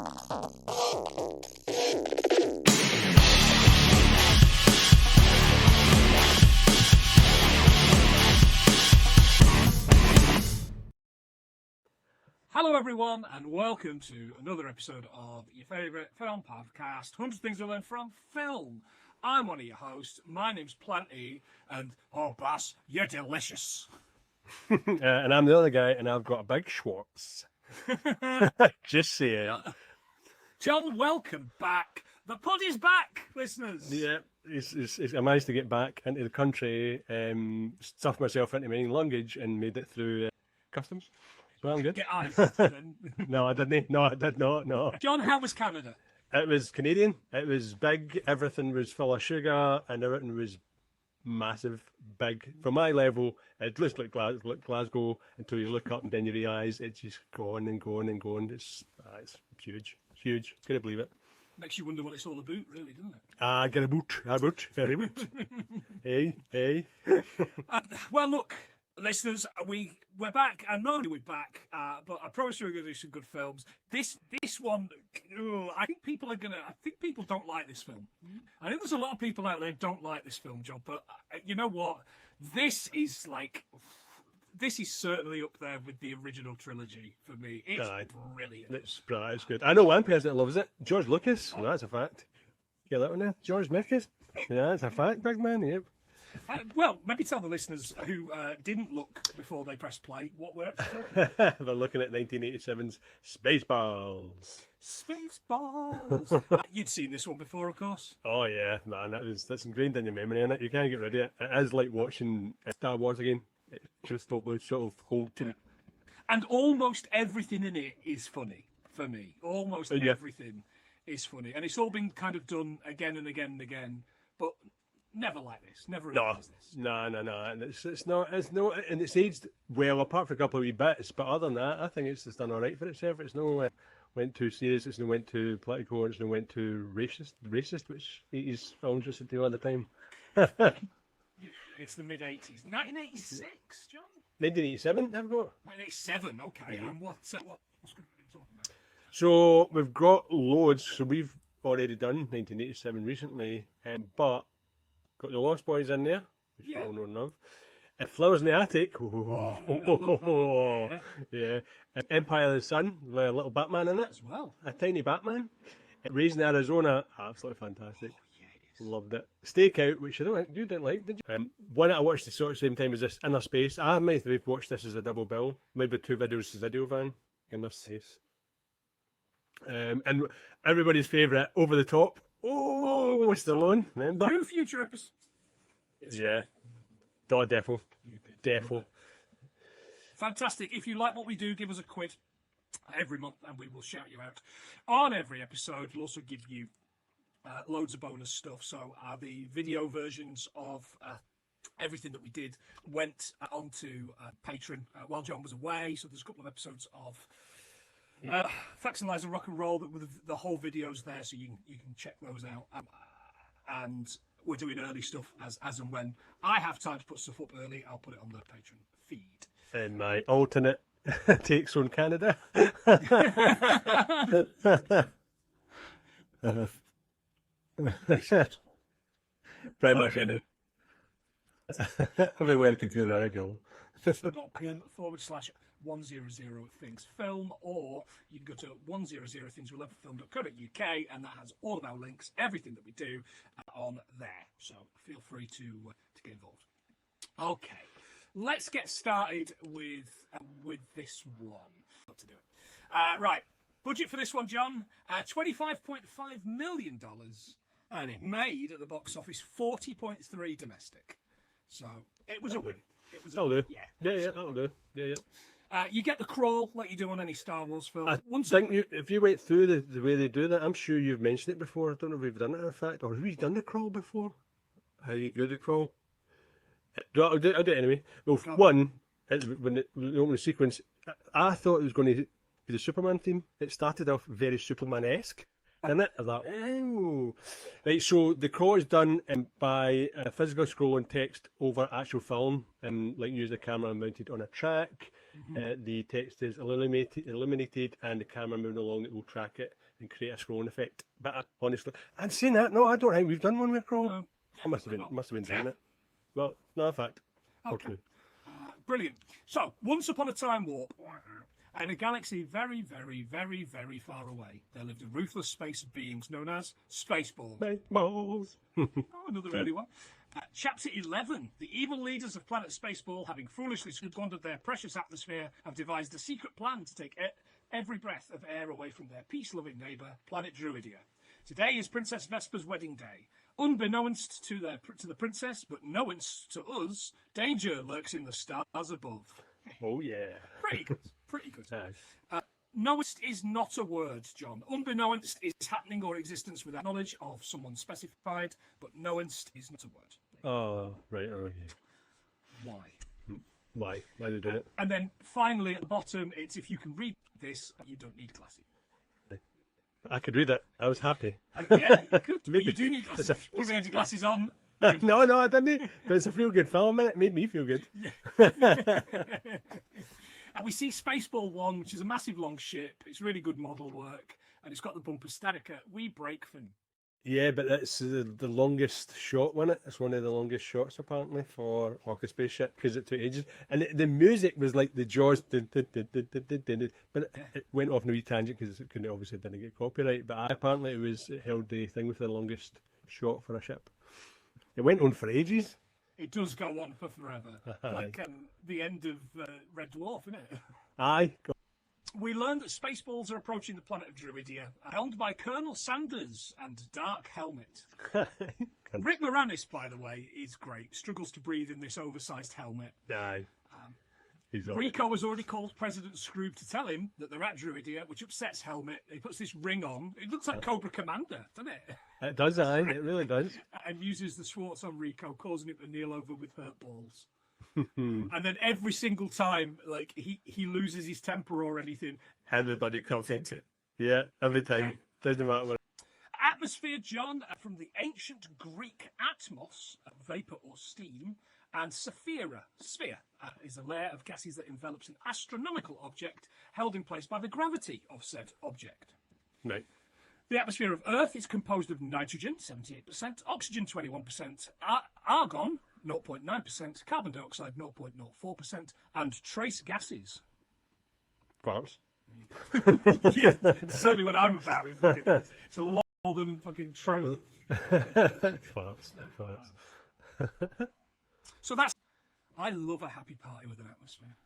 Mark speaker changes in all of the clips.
Speaker 1: Hello everyone and welcome to another episode of your favourite film podcast, 100 Things I Learned from Film. I'm one of your hosts, my name's Plenty, and oh boss, you're delicious.
Speaker 2: And I'm the other guy and I've got a big Schwartz. Just say it.
Speaker 1: John, welcome back. The pod is back, listeners.
Speaker 2: Yeah, I managed to get back into the country, stuffed myself into my luggage and made it through customs. Well, I'm good.
Speaker 1: Get iced then.
Speaker 2: No, I didn't. No, I did not. No.
Speaker 1: John, how was Canada?
Speaker 2: It was Canadian. It was big. Everything was full of sugar and everything was massive, big. For my level, it looks like Glasgow until you look up and then you realise it's just going and going and going. It's huge. It's huge. Couldn't believe it.
Speaker 1: Makes you wonder what it's all about, really, doesn't it?
Speaker 2: Get a boot. Very boot. Hey.
Speaker 1: Well, look, listeners, we're back, and not only we're back, but I promise you we're going to do some good films. This one, I think people don't like this film. I think there's a lot of people out there who don't like this film, John. But you know what? This is certainly up there with the original trilogy for me. It's brilliant.
Speaker 2: It's good. I know one person that loves it. George Lucas. Well, that's a fact. Get that one there. George Lucas. Yeah, that's a fact, big man. Yep.
Speaker 1: Well, maybe tell the listeners who didn't look before they pressed play what we're actually
Speaker 2: They're looking at 1987's Spaceballs.
Speaker 1: Spaceballs. You'd seen this one before, of course.
Speaker 2: Oh yeah, man, that's ingrained in your memory, and you can't get rid of it. It is like watching Star Wars again. It just sort of hold to it.
Speaker 1: And almost everything in it is funny for me. Almost everything is funny, and it's all been kind of done again and again and again, but never like this. Never as this.
Speaker 2: No. And it's not, and it's aged well, apart from a couple of wee bits. But other than that, I think it's just done all right for itself. It's no went too serious. It's no went too political. It's no went too racist, which 80s films used to do all the time.
Speaker 1: It's the mid 80s, 1986, John.
Speaker 2: 1987. I've got
Speaker 1: 1987. Okay, and what's good talking about?
Speaker 2: So we've got loads. So we've already done 1987 recently, but got the Lost Boys in there, which we all know and love. And Flowers in the Attic. Yeah. And Empire of the Sun, with a little Batman in it.
Speaker 1: As well.
Speaker 2: A tiny Batman. And Raising Arizona, absolutely fantastic. Loved it. Stakeout, which you didn't like, did you? One I watched the sort of same time as this, Inner Space. I might have watched this as a double bill. Maybe 2 videos as video van. Inner Space. And everybody's favourite, Over the Top. Oh, Stallone, remember?
Speaker 1: 2 future episodes.
Speaker 2: Yeah. Defo.
Speaker 1: Fantastic. If you like what we do, give us a quid every month and we will shout you out on every episode. We'll also give you loads of bonus stuff. So the video versions of everything that we did went onto Patreon while John was away. So there's a couple of episodes of Facts and Lies of Rock and Roll with the whole videos there, so you can check those out. And we're doing early stuff as and when I have time to put stuff up early, I'll put it on the Patreon feed.
Speaker 2: And my alternate takes on Canada.
Speaker 3: Very much I do. Everywhere to do that, I go.
Speaker 1: .com/100 things film, or you can go to 100thingswelevefilm.co.uk, and that has all of our links, everything that we do on there. So feel free to get involved. Okay, let's get started with this one. What to do it? Right, budget for this one, John, $25.5 million, and it made at the box office 40.3 domestic. So it was a win.
Speaker 2: That'll do. Yeah, that'll do. Yeah.
Speaker 1: You get the crawl like you do on any Star Wars film.
Speaker 2: I think if you went through the way they do that, I'm sure you've mentioned it before. I don't know if we've done it in fact, or have we done the crawl before? How you do the crawl? I'll do it anyway. Well, when the opening sequence, I thought it was going to be the Superman theme. It started off very Superman-esque. Didn't it? I thought, oh. Right, so the crawl is done by a physical scroll and text over actual film, and like use the camera mounted on a track. The text is illuminated, and the camera moving along it will track it and create a scrolling effect. But honestly, and saying that, no, I don't think we've done one with Crawl.
Speaker 1: No.
Speaker 2: I must have been doing it. Well, no, in fact.
Speaker 1: Okay. Brilliant. So, once upon a time warp, in a galaxy very, very, very, very far away, there lived a ruthless space beings known as Spaceballs.
Speaker 2: Spaceballs.
Speaker 1: Oh, another early one. Chapter 11. The evil leaders of planet Spaceball, having foolishly squandered their precious atmosphere, have devised a secret plan to take every breath of air away from their peace-loving neighbour, planet Druidia. Today is Princess Vesper's wedding day. Unbeknownst to the princess, but knowinst to us, danger lurks in the stars above.
Speaker 2: Oh, yeah.
Speaker 1: Pretty good. Pretty good.
Speaker 2: Nice.
Speaker 1: Knowinst is not a word, John. Unbeknownst is happening or existence without knowledge of someone specified, but knowinst is not a word.
Speaker 2: Oh, right. Okay.
Speaker 1: Why?
Speaker 2: Why? Why are they doing it?
Speaker 1: And then finally at the bottom, it's if you can read this, you don't need glasses.
Speaker 2: I could read it. I was happy.
Speaker 1: Yeah, you could. But
Speaker 2: Maybe.
Speaker 1: you do need glasses. Put your glasses on.
Speaker 2: No, I didn't. But it's a real good film, and it made me feel good.
Speaker 1: And we see Spaceball 1, which is a massive long ship. It's really good model work, and it's got the bumper Statica. We break for.
Speaker 2: Yeah, but that's the longest shot, wasn't it? It's one of the longest shots, apparently, for Orca Spaceship, because it took ages. And the music was like the Jaws, but it went off in a wee tangent, because it obviously didn't get copyright, but apparently it held the thing with the longest shot for a ship. It went on for ages.
Speaker 1: It does go on for forever. Like the end of Red Dwarf, isn't it?
Speaker 2: Aye.
Speaker 1: We learned that Spaceballs are approaching the planet of Druidia, helmed by Colonel Sanders and Dark Helmet. Rick Moranis, by the way, is great. Struggles to breathe in this oversized helmet.
Speaker 2: Aye.
Speaker 1: Rico has already called President Scrooge to tell him that they're at Druidia, which upsets Helmet. He puts this ring on. It looks like Cobra Commander, doesn't it?
Speaker 2: It does, aye. It really does.
Speaker 1: And uses the Schwartz on Rico, causing him to kneel over with hurt balls. And then every single time, like he loses his temper or anything,
Speaker 2: Everybody comes into it. Yeah, every time. Doesn't matter what.
Speaker 1: Atmosphere, John, from the ancient Greek atmos, vapor or steam, and sphere is a layer of gases that envelops an astronomical object held in place by the gravity of said object.
Speaker 2: Right.
Speaker 1: The atmosphere of Earth is composed of nitrogen, 78%, oxygen, 21%, argon, 0.9%, carbon dioxide, 0.04%, and trace gases.
Speaker 2: Farms.
Speaker 1: Yeah, that's certainly what I'm about. It's a lot more than fucking true.
Speaker 2: Farms.
Speaker 1: So that's. I love a happy party with an atmosphere.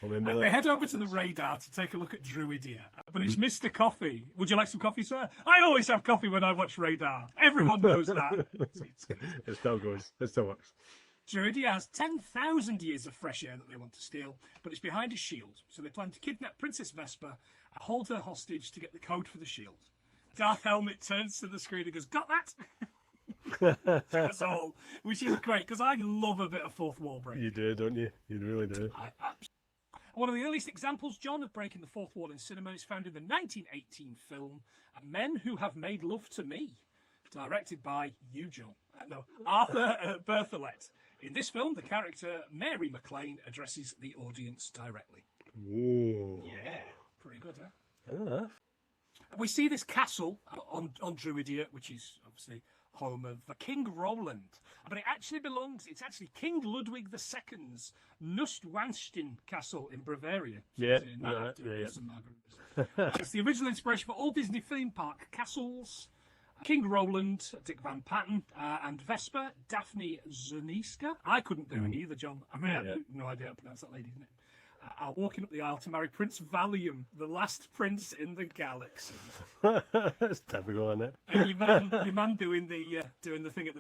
Speaker 1: They head over to the radar to take a look at Druidia, but it's Mr. Coffee. Would you like some coffee, sir? I always have coffee when I watch Radar. Everyone knows that.
Speaker 2: It still goes. It still works.
Speaker 1: Druidia has 10,000 years of fresh air that they want to steal, but it's behind a shield, so they plan to kidnap Princess Vesper and hold her hostage to get the code for the shield. Darth Helmet turns to the screen and goes, "Got that?" That's all, which is great, because I love a bit of fourth wall break.
Speaker 2: You do, don't you? You really do.
Speaker 1: One of the earliest examples, John, of breaking the fourth wall in cinema is found in the 1918 film Men Who Have Made Love to Me, directed by Arthur Berthollet. In this film, the character Mary McLean addresses the audience directly.
Speaker 2: Whoa.
Speaker 1: Yeah, pretty good, huh?
Speaker 2: Yeah.
Speaker 1: We see this castle on Druidia, which is obviously home of King Roland, but it's actually King Ludwig II's Neuschwanstein castle in Bavaria.
Speaker 2: Yeah,
Speaker 1: It's the original inspiration for all Disney theme park castles. King Roland, Dick Van Patten, and Vesper, Daphne Zuniga. I couldn't do it either, John. I have no idea how to pronounce that lady's name. Are walking up the aisle to marry Prince Valium, the last prince in the galaxy.
Speaker 2: That's typical, isn't it?
Speaker 1: And your man doing the thing at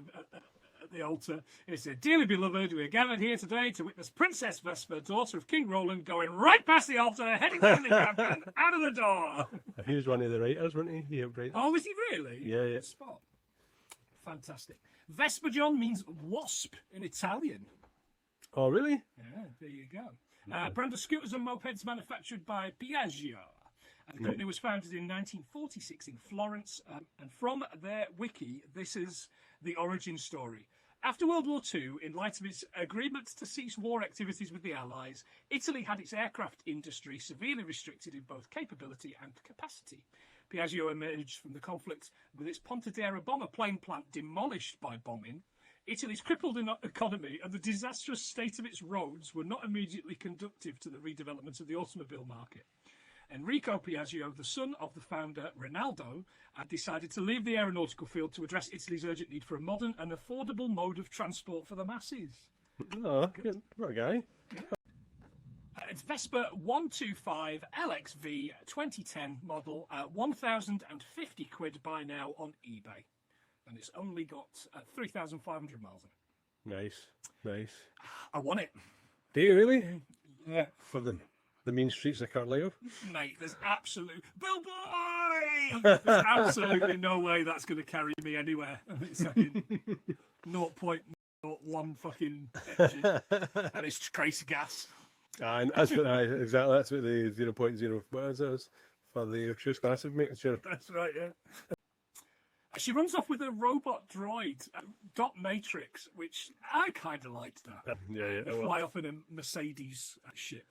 Speaker 1: the altar. He said, "Dearly beloved, we are gathered here today to witness Princess Vesper, daughter of King Roland, going right past the altar, heading down the ramp and out of the door."
Speaker 2: He was one of the writers, wasn't he? Right.
Speaker 1: Oh, was he really?
Speaker 2: Yeah.
Speaker 1: Spot. Fantastic. Vesper, John, means wasp in Italian.
Speaker 2: Oh, really?
Speaker 1: Yeah, there you go. Brand of scooters and mopeds manufactured by Piaggio. The company was founded in 1946 in Florence, and from their wiki, this is the origin story. After World War II, in light of its agreement to cease war activities with the Allies, Italy had its aircraft industry severely restricted in both capability and capacity. Piaggio emerged from the conflict with its Pontedera bomber plane plant demolished by bombing. Italy's crippled economy and the disastrous state of its roads were not immediately conducive to the redevelopment of the automobile market. Enrico Piaggio, the son of the founder Rinaldo, had decided to leave the aeronautical field to address Italy's urgent need for a modern and affordable mode of transport for the masses.
Speaker 2: Oh, good. What a guy.
Speaker 1: It's Vespa 125 LXV 2010 model, £1,050 by now on eBay. And it's only got 3,500 miles on it.
Speaker 2: Nice, nice.
Speaker 1: I want it.
Speaker 2: Do you really?
Speaker 1: Yeah.
Speaker 2: For the mean streets of Carlisle?
Speaker 1: Mate, there's absolute... Bill Boy! There's absolutely no way that's going to carry me anywhere. It's fucking 0.01 fucking engine. And it's crazy gas.
Speaker 2: And that's what exactly. That's what the 0.0 was for the excuse massive make sure.
Speaker 1: That's right, yeah. She runs off with a robot droid, Dot Matrix, which I kind of liked that.
Speaker 2: Yeah.
Speaker 1: Fly off in a Mercedes ship.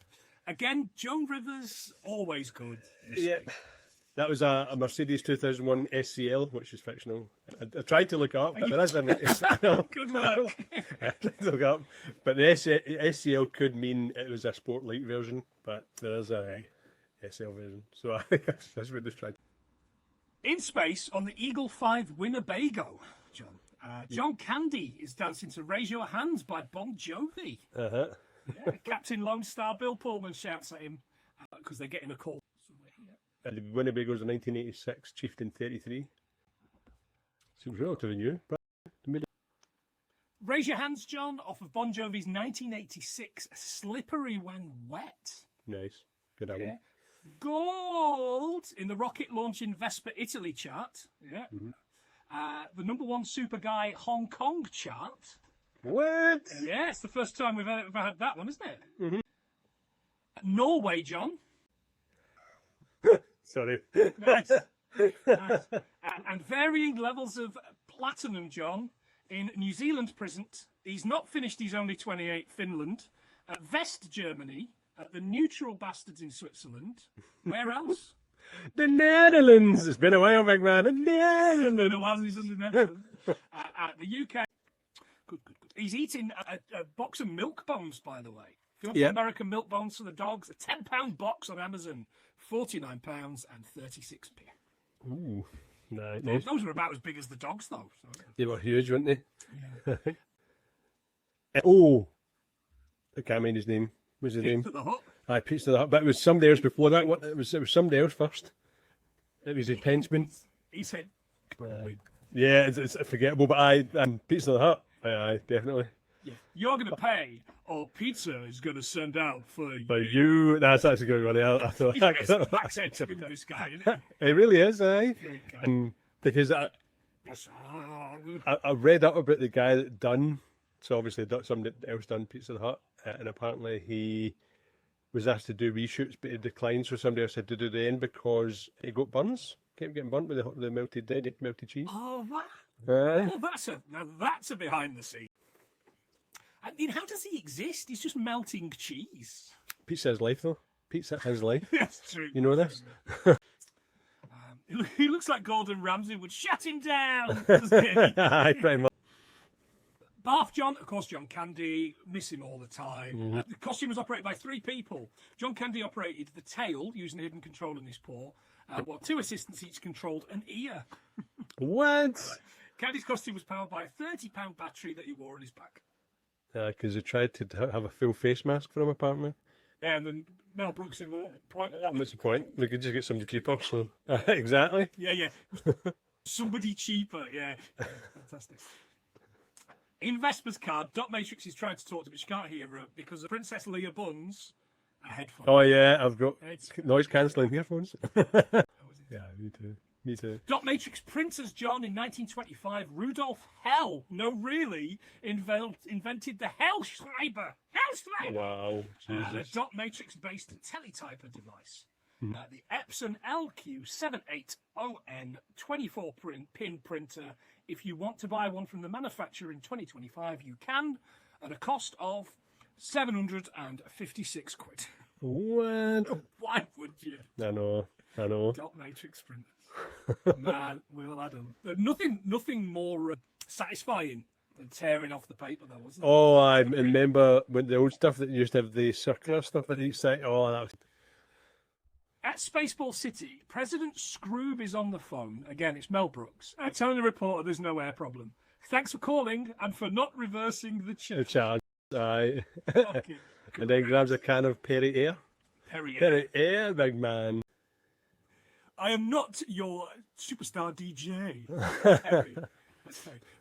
Speaker 1: Again, Joan Rivers, always good.
Speaker 2: Yeah. That was a Mercedes 2001 SCL, which is fictional. I tried to look it up, but there isn't.
Speaker 1: Good luck.
Speaker 2: I tried to look it up, but the SCL could mean it was a sport light version, but there is a SL version. So I think that's what they tried.
Speaker 1: In space, on the Eagle 5 Winnebago, John, John Candy is dancing to Raise Your Hands by Bon Jovi.
Speaker 2: Uh-huh.
Speaker 1: Yeah, Captain Lone Star Bill Pullman shouts at him because they're getting a call.
Speaker 2: And the Winnebago's a 1986, Chieftain 33. Seems relatively new. But
Speaker 1: Raise Your Hands, John, off of Bon Jovi's 1986 Slippery When Wet.
Speaker 2: Nice. Good album.
Speaker 1: Yeah. Gold in the rocket launching Vespa Italy chart. Yeah. Mm-hmm. The #1 super guy Hong Kong chart.
Speaker 2: What?
Speaker 1: Yeah, it's the first time we've ever had that one, isn't it?
Speaker 2: Mm-hmm.
Speaker 1: Norway, John.
Speaker 2: Sorry.
Speaker 1: Nice. And varying levels of platinum, John. In New Zealand present, he's not finished, he's only 28, Finland. West Germany. The Neutral Bastards in Switzerland. Where else?
Speaker 2: The Netherlands. It's been a while, big man. The Netherlands.
Speaker 1: The UK. Good. He's eating a box of milk bones, by the way. If you want American milk bones for the dogs, a £10 box on Amazon, £49.36.
Speaker 2: Ooh, nice.
Speaker 1: Those were about as big as the dogs, though. So.
Speaker 2: They were huge, weren't they?
Speaker 1: Yeah.
Speaker 2: I can't mind his name. What's his name?
Speaker 1: Pizza the Hut.
Speaker 2: Aye, Pizza the Hut. But it was somebody else before that. It was somebody else first. It was his henchman.
Speaker 1: He said,
Speaker 2: yeah, it's forgettable, but Pizza the Hut. Aye, definitely.
Speaker 1: Yeah. You're going to pay, or pizza is going to send out for you.
Speaker 2: For you, that's actually good one. I thought
Speaker 1: accent this guy, isn't it?
Speaker 2: It really is, aye. And because I read up about the guy that done, so obviously somebody else done Pizza the Hut, and apparently he was asked to do reshoots, but he declined, so somebody else had to do the end because he got burns. Kept getting burnt with the melted cheese.
Speaker 1: Oh, what?
Speaker 2: Aye.
Speaker 1: Well, that's a behind the scenes. I mean, how does he exist? He's just melting cheese.
Speaker 2: Pizza is life, though. Pizza is life.
Speaker 1: That's true.
Speaker 2: You know this?
Speaker 1: He looks like Gordon Ramsay would shut him down. Doesn't he?
Speaker 2: Aye, pretty much.
Speaker 1: Bath John, of course, John Candy, miss him all the time.
Speaker 2: Mm-hmm.
Speaker 1: The costume was operated by 3 people. John Candy operated the tail using a hidden control in his paw, while 2 assistants each controlled an ear.
Speaker 2: What?
Speaker 1: Candy's costume was powered by a £30 battery that he wore on his back.
Speaker 2: Because they tried to have a full face mask for him, apparently.
Speaker 1: Yeah, and then Mel Brooks in the point.
Speaker 2: What's the point? We could just get somebody cheaper. So exactly.
Speaker 1: Yeah. Somebody cheaper. Yeah. Fantastic. In Vespa's car, Dot Matrix is trying to talk to her, but she can't hear her because Princess Leia Buns a headphone.
Speaker 2: Oh yeah, I've got noise cancelling earphones. Yeah, me too.
Speaker 1: Dot Matrix printers, John, in 1925, Rudolf Hell, no really, invented the Hellschreiber.
Speaker 2: Wow, Jesus.
Speaker 1: A Dot Matrix-based teletyper device. The Epson LQ78ON 24-pin printer. If you want to buy one from the manufacturer in 2025, you can, at a cost of 756 quid.
Speaker 2: What?
Speaker 1: Why would you?
Speaker 2: I know.
Speaker 1: Dot matrix printers. Man, we'll add them. Nothing more satisfying than tearing off the paper, though, wasn't it?
Speaker 2: Oh, I remember when the old stuff that used to have the circular stuff at each side. Oh, that was...
Speaker 1: At Spaceball City, President Scroob is on the phone. Again, it's Mel Brooks. Telling the reporter there's no air problem. Thanks for calling and for not reversing the charge.
Speaker 2: charge. Aye.
Speaker 1: Okay.
Speaker 2: And then grabs a can of Perry Air. Perry Air, big man.
Speaker 1: I am not your superstar DJ. Perry.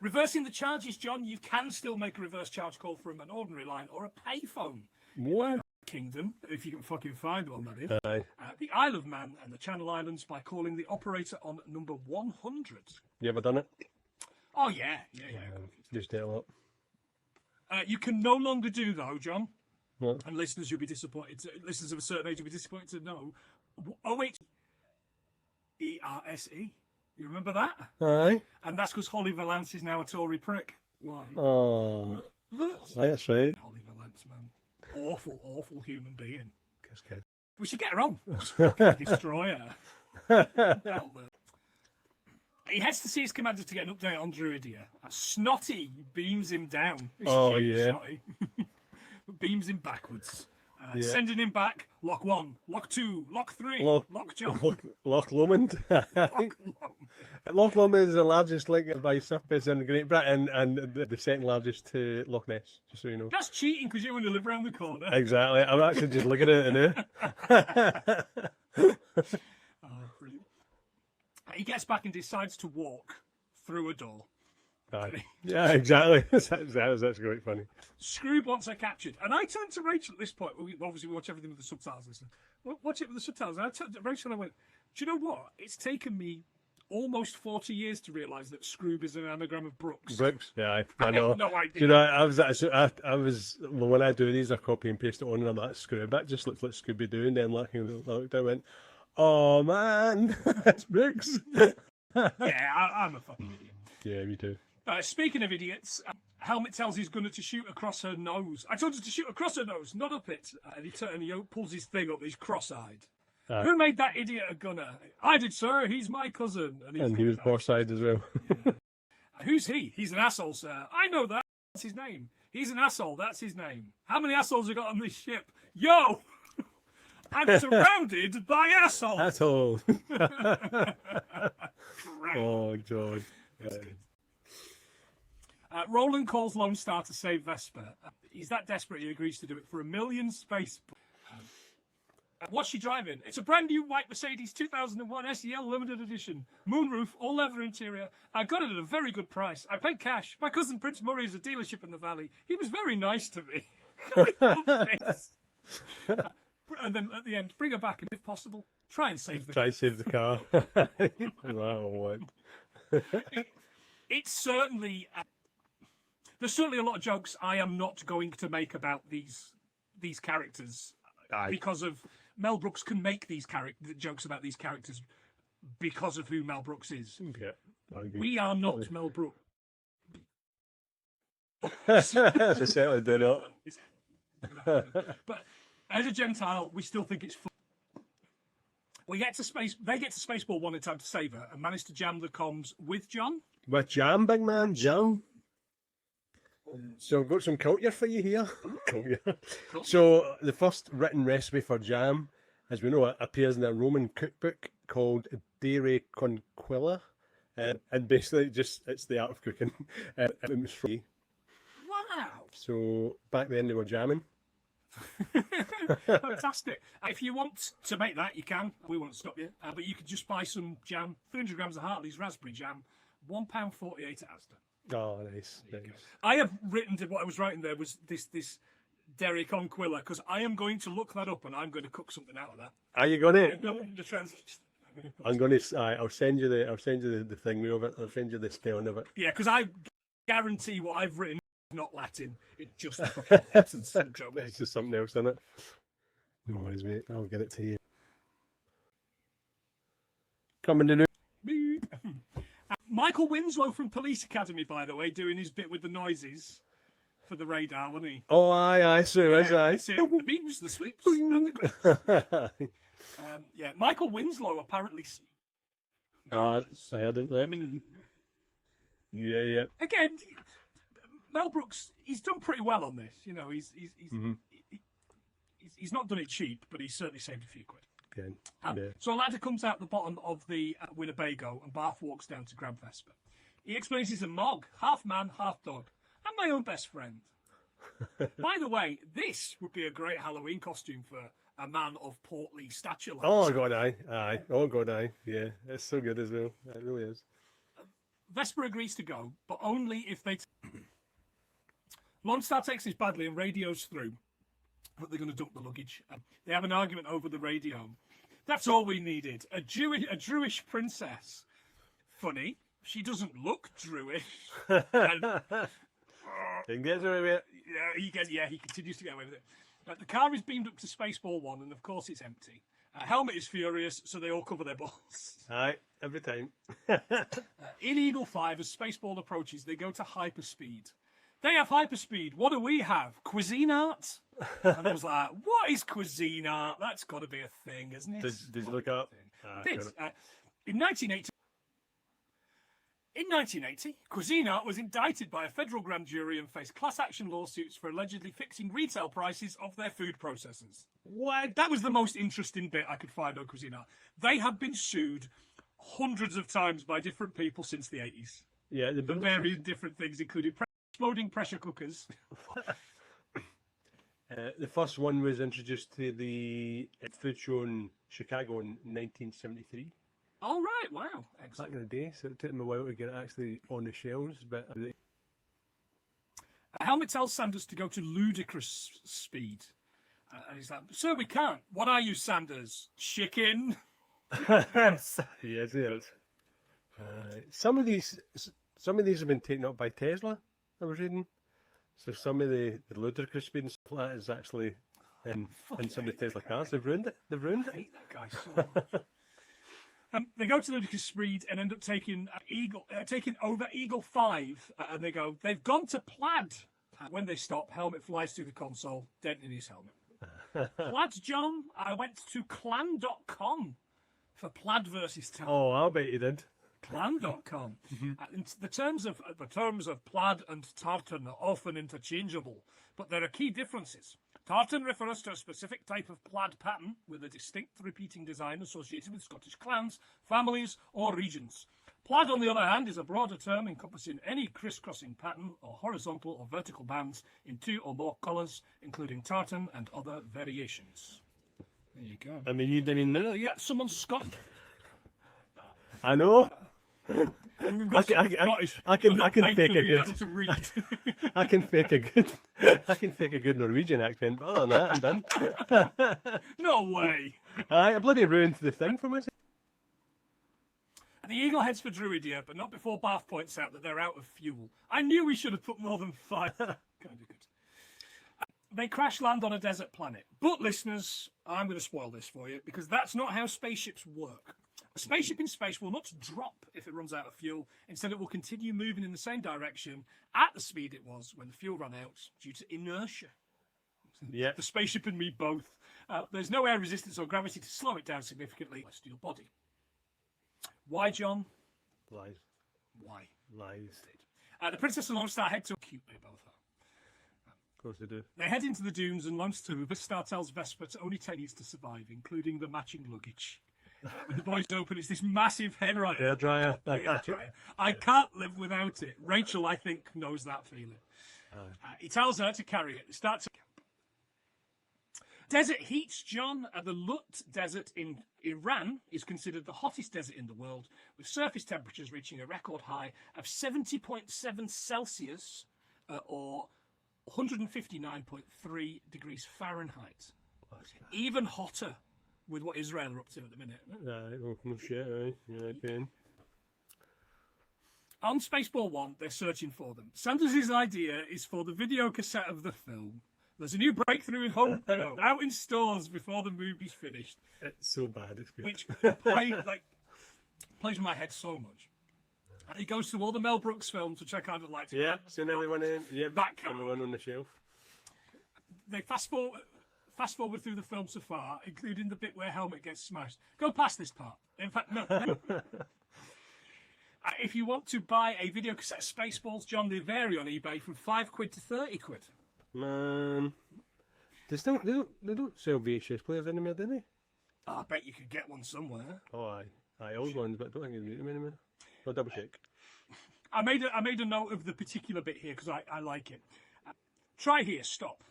Speaker 1: Reversing the charges, John. You can still make a reverse charge call from an ordinary line or a payphone.
Speaker 2: What?
Speaker 1: Kingdom, if you can fucking find one, that is.
Speaker 2: Aye.
Speaker 1: The Isle of Man and the Channel Islands by calling the operator on number 100.
Speaker 2: You ever done it?
Speaker 1: Oh, yeah.
Speaker 2: Just tell up.
Speaker 1: You can no longer do, though, John,
Speaker 2: What?
Speaker 1: and listeners, you'll be disappointed. Listeners of a certain age will be disappointed to know. ERSE. You remember that?
Speaker 2: Aye.
Speaker 1: And that's because Holly Valance is now a Tory prick. Why?
Speaker 2: Oh, that's right.
Speaker 1: Holly Valance, man. Awful human being.
Speaker 2: Kiss kid.
Speaker 1: We should get her on. Destroy her. He heads to see his commander to get an update on Druidia. Snotty beams him down.
Speaker 2: Oh, yeah.
Speaker 1: Snotty. Beams him backwards. Sending him back. Lock 1, Lock 2, Lock 3, Lock John.
Speaker 2: Loch Lomond. Loch Lomond is the largest link by surface in Great Britain and the second largest to Loch Ness, just so you know.
Speaker 1: That's cheating because you only live around the corner.
Speaker 2: Exactly. I'm actually just looking at it now.
Speaker 1: Brilliant. He gets back and decides to walk through a door.
Speaker 2: Aye. Yeah, exactly. That's quite funny.
Speaker 1: Scroob wants her captured. And I turned to Rachel at this point. We obviously watch everything with the subtitles. Listen. Watch it with the subtitles. And I turned to Rachel and I went, do you know what? It's taken me almost 40 years to realise that Scroob is an anagram of Brooks.
Speaker 2: Brooks? Yeah, I know.
Speaker 1: I have no idea.
Speaker 2: You know, I was when I do these, I copy and paste it on and I'm like, Scroob. That just looks like Scooby-Doo. And then looked, I went, oh man, that's Brooks.
Speaker 1: Yeah, I'm a fucking idiot.
Speaker 2: Yeah, me too.
Speaker 1: Speaking of idiots, Helmet tells his gunner to shoot across her nose. I told her to shoot across her nose, not up it. And he pulls his thing up, he's cross-eyed. Who made that idiot a gunner? I did, sir. He's my cousin.
Speaker 2: And he was cross-eyed as well.
Speaker 1: Yeah. Who's he? He's an asshole, sir. I know that. That's his name. He's an asshole. That's his name. How many assholes have got on this ship? Yo! I'm surrounded by assholes.
Speaker 2: Assholes. Oh, God. Yeah.
Speaker 1: Roland calls Lone Star to save Vesper. He's that desperate he agrees to do it for $1 million space. What's she driving? It's a brand new white Mercedes 2001 SEL limited edition. Moonroof, all leather interior. I got it at a very good price. I paid cash. My cousin Prince Murray has a dealership in the valley. He was very nice to me. And then at the end, bring her back and if possible, try and save the car.
Speaker 2: Try to save the car. Wow, what?
Speaker 1: It's certainly... there's certainly a lot of jokes I am not going to make about these characters.
Speaker 2: Aye.
Speaker 1: Because of... Mel Brooks can make these jokes about these characters because of who Mel Brooks is.
Speaker 2: Yeah,
Speaker 1: we are not Mel Brooks.
Speaker 2: They certainly do not.
Speaker 1: But as a Gentile, we still think it's fun. They get to Spaceball one in time to save her and manage to jam the comms with John.
Speaker 2: With jam, big man, jam. So I've got some culture for you here. Culture. So the first written recipe for jam, as we know, it appears in a Roman cookbook called De Conquilla. And basically it's the art of cooking. It was free.
Speaker 1: Wow.
Speaker 2: So back then they were jamming.
Speaker 1: Fantastic. If you want to make that, you can. We won't stop you. But you could just buy some jam, 300 grams of Hartley's raspberry jam, £1.48 at Asda.
Speaker 2: Oh, nice.
Speaker 1: I have written what I was writing there was this Derek Conquilla because I am going to look that up and I'm going to cook something out of that.
Speaker 2: Are you going to?
Speaker 1: The translation.
Speaker 2: I'm going to. I'll send you the thing of it. I'll send you the spelling of it.
Speaker 1: Yeah, because I guarantee what I've written is not Latin. It's just it's
Speaker 2: just something else, isn't it? No worries, mate. I'll get it to you. Coming to do.
Speaker 1: Beep. Michael Winslow from Police Academy, by the way, doing his bit with the noises for the radar, wasn't he?
Speaker 2: Oh, aye, so is aye.
Speaker 1: That's it. The beeps, the sweeps. Yeah, Michael Winslow apparently.
Speaker 2: I heard it. I mean, yeah.
Speaker 1: Again, Mel Brooks, he's done pretty well on this. You know, he's not done it cheap, but he's certainly saved a few quid.
Speaker 2: Okay.
Speaker 1: So a ladder comes out the bottom of the Winnebago, and Barth walks down to grab Vesper. He explains he's a Mog, half man, half dog, and my own best friend. By the way, this would be a great Halloween costume for a man of portly stature.
Speaker 2: Oh God, aye. Oh God, aye. Yeah, it's so good as well. It really is.
Speaker 1: Vesper agrees to go, but only if they. Lone Star takes this badly and radios through, but they're going to dump the luggage. They have an argument over the radio. That's all we needed. A Druish princess. Funny, she doesn't look Druish.
Speaker 2: He gets away with it.
Speaker 1: He continues to get away with it. The car is beamed up to Spaceball 1, and of course it's empty. Helmet is furious, so they all cover their balls.
Speaker 2: Aye, every time.
Speaker 1: In Eagle 5, as Spaceball approaches, they go to hyperspeed. They have hyperspeed. What do we have? Cuisine art? And I was like, what is cuisine art? That's got to be a thing, isn't it?
Speaker 2: Did you look up?
Speaker 1: In 1980, Cuisine Art was indicted by a federal grand jury and faced class action lawsuits for allegedly fixing retail prices of their food processors.
Speaker 2: What?
Speaker 1: That was the most interesting bit I could find on Cuisine Art. They have been sued hundreds of times by different people since the 80s.
Speaker 2: Yeah,
Speaker 1: for various different things, including exploding pressure cookers.
Speaker 2: The first one was introduced to the food show in Chicago in 1973.
Speaker 1: All right, wow. Excellent.
Speaker 2: Back in the day, so it took them a while to get it actually on the shelves. But
Speaker 1: Helmet tells Sanders to go to ludicrous speed. And he's like, sir, we can't. What are you, Sanders? Chicken?
Speaker 2: yes, it is. Some of these have been taken up by Tesla, I was reading. So some of the ludicrous speed and stuff like that is actually in some of the Tesla cars. They've ruined it.
Speaker 1: I hate that guy so much. They go to ludicrous speed and end up taking over Eagle 5, and they've gone to Plaid. When they stop, Helmet flies through the console, dent in his helmet. Plaid, John, I went to clan.com for Plaid versus Tartan.
Speaker 2: Oh, I'll bet you did.
Speaker 1: Clan.com. The terms of Plaid and tartan are often interchangeable, but there are key differences. Tartan refers to a specific type of plaid pattern with a distinct repeating design associated with Scottish clans, families, or regions. Plaid, on the other hand, is a broader term encompassing any crisscrossing pattern or horizontal or vertical bands in 2 or more colours, including tartan and other variations. There you go.
Speaker 2: I mean, you didn't know.
Speaker 1: Yeah, someone's Scottish.
Speaker 2: I know. I can fake a good. I can fake a good Norwegian accent, but other than that, I'm done.
Speaker 1: No way.
Speaker 2: I bloody ruined the thing for myself.
Speaker 1: The Eagle heads for Druidia, but not before Barth points out that they're out of fuel. I knew we should have put more than 5. Kind of good. They crash land on a desert planet. But listeners, I'm going to spoil this for you because that's not how spaceships work. A spaceship in space will not drop if it runs out of fuel. Instead, it will continue moving in the same direction at the speed it was when the fuel ran out due to inertia.
Speaker 2: Yeah.
Speaker 1: The spaceship and me both. There's no air resistance or gravity to slow it down significantly. A steel body. Why, John?
Speaker 2: Lies.
Speaker 1: Why?
Speaker 2: Lies.
Speaker 1: The Princess and Lone Star head to cute they both are.
Speaker 2: Of course they do.
Speaker 1: They head into the dunes and Lone Star tells Vesper to only take these to survive, including the matching luggage. When the boys open, it's this massive
Speaker 2: hairdryer.
Speaker 1: I can't live without it. Rachel, I think, knows that feeling. He tells her to carry it. They start to Desert heats, John. The Lut Desert in Iran is considered the hottest desert in the world, with surface temperatures reaching a record high of 70.7 Celsius, or 159.3 degrees Fahrenheit. Even hotter with what Israel are up to at the minute.
Speaker 2: No shit, right? Yeah, Ben.
Speaker 1: On Spaceball 1, they're searching for them. Sanders' idea is for the video cassette of the film. There's a new breakthrough in home video out in stores before the movie's finished.
Speaker 2: It's so bad, it's good.
Speaker 1: Which, Plays with my head so much. And he goes through all the Mel Brooks films, which I kind of like to.
Speaker 2: Yeah, seen everyone in. Yeah,
Speaker 1: That kind.
Speaker 2: everyone on the shelf.
Speaker 1: They fast forward through the film so far, including the bit where Helmet gets smashed. Go past this part. In fact, no. If you want to buy a video cassette of Spaceballs, John, they vary on eBay from £5 to £30.
Speaker 2: Man, they don't sell VHS players anymore, do they?
Speaker 1: Oh, I bet you could get one somewhere.
Speaker 2: Oh, aye, old ones, but I don't think they need them anymore. I'll double check.
Speaker 1: I made a note of the particular bit here because I like it. Try here, stop.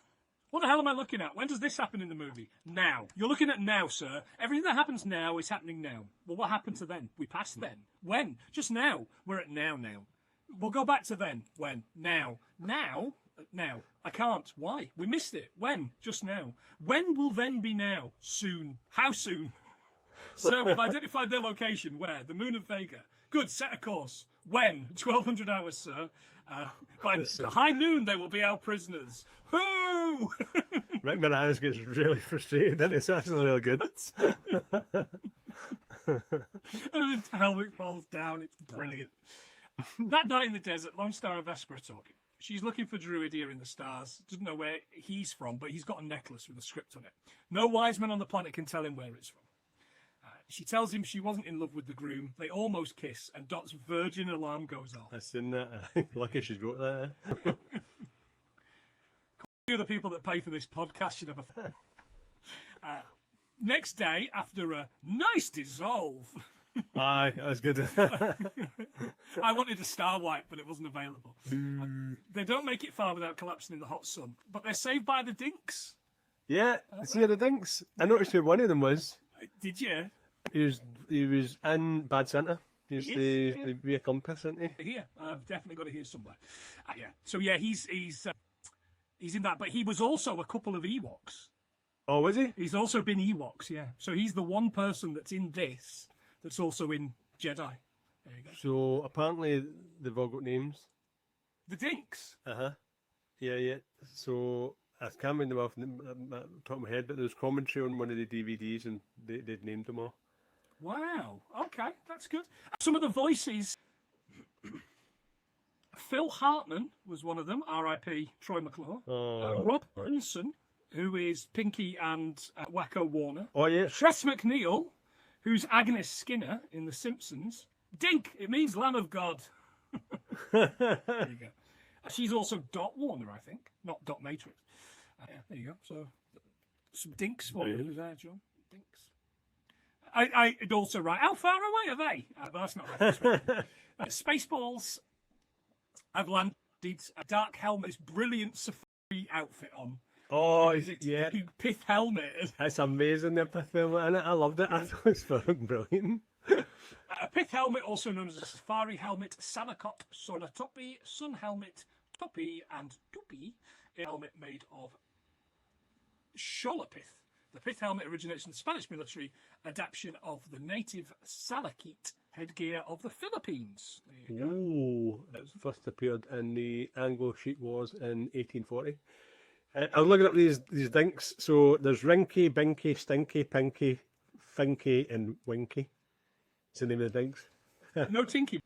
Speaker 1: What the hell am I looking at? When does this happen in the movie? Now. You're looking at now, sir. Everything that happens now is happening now. Well, what happened to then? We passed then. When? Just now. We're at now. We'll go back to then. When? Now. Now? Now. I can't. Why? We missed it. When? Just now. When will then be now? Soon. How soon? So we've identified their location. Where? The moon of Vega. Good. Set a course. When? 1200 hours, sir. By the high noon, they will be our prisoners. Whoo!
Speaker 2: Rick Moranis gets really frustrated, and it's actually really good.
Speaker 1: And the helmet falls down. It's brilliant. That night in the desert, Lone Star and Vesper are talking. She's looking for Druid here in the stars. Doesn't know where he's from, but he's got a necklace with a script on it. No wise man on the planet can tell him where it's from. She tells him she wasn't in love with the groom. They almost kiss, and Dot's virgin alarm goes off.
Speaker 2: I've seen that. Lucky she's wrote that.
Speaker 1: Few of the people that pay for this podcast should have a... next day, after a nice dissolve...
Speaker 2: Aye, that was good.
Speaker 1: I wanted a star wipe, but it wasn't available. They don't make it far without collapsing in the hot sun, but they're saved by the dinks.
Speaker 2: Yeah, see the dinks? I noticed who one of them was.
Speaker 1: Did you?
Speaker 2: He was in Bad Santa. He's the be a compass, isn't he?
Speaker 1: Here, I've definitely got it here somewhere. Yeah. So yeah, he's in that, but he was also a couple of Ewoks.
Speaker 2: Oh, was he?
Speaker 1: He's also been Ewoks, yeah. So he's the one person that's in this that's also in Jedi. There you go.
Speaker 2: So apparently they've all got names.
Speaker 1: The dinks.
Speaker 2: Yeah. So I can't remember them off the top of my head, but there was commentary on one of the DVDs, and they'd named them all.
Speaker 1: Wow. Okay, that's good. Some of the voices. Phil Hartman was one of them. R.I.P. Troy McClure. Rob Olsen, who is Pinky and Wacko Warner.
Speaker 2: Oh yeah.
Speaker 1: Tress MacNeille, who's Agnes Skinner in The Simpsons. Dink. It means Lamb of God. There you go. She's also Dot Warner, I think, not Dot Matrix. Yeah, there you go. So, some dinks for you there, John. Dinks. I'd also write, how far away are they? That's not right. Spaceballs have landed a dark helmet's brilliant safari outfit on.
Speaker 2: Oh, yeah.
Speaker 1: Pith helmet.
Speaker 2: That's amazing, the pith helmet, and I loved it. I thought it was fucking brilliant.
Speaker 1: A pith helmet, also known as a safari helmet, Sanakot, Sonatopi, sun helmet, topi, and tupi, a helmet made of Sholapith. The pith helmet originates in the Spanish military adaptation of the native Salakit headgear of the Philippines. There you go.
Speaker 2: Ooh, it first appeared in the Anglo-Sikh Wars in 1840. I was looking up these dinks. So there's Rinky, Binky, Stinky, Pinky, Finky, and Winky. It's the name of the dinks.
Speaker 1: No tinky.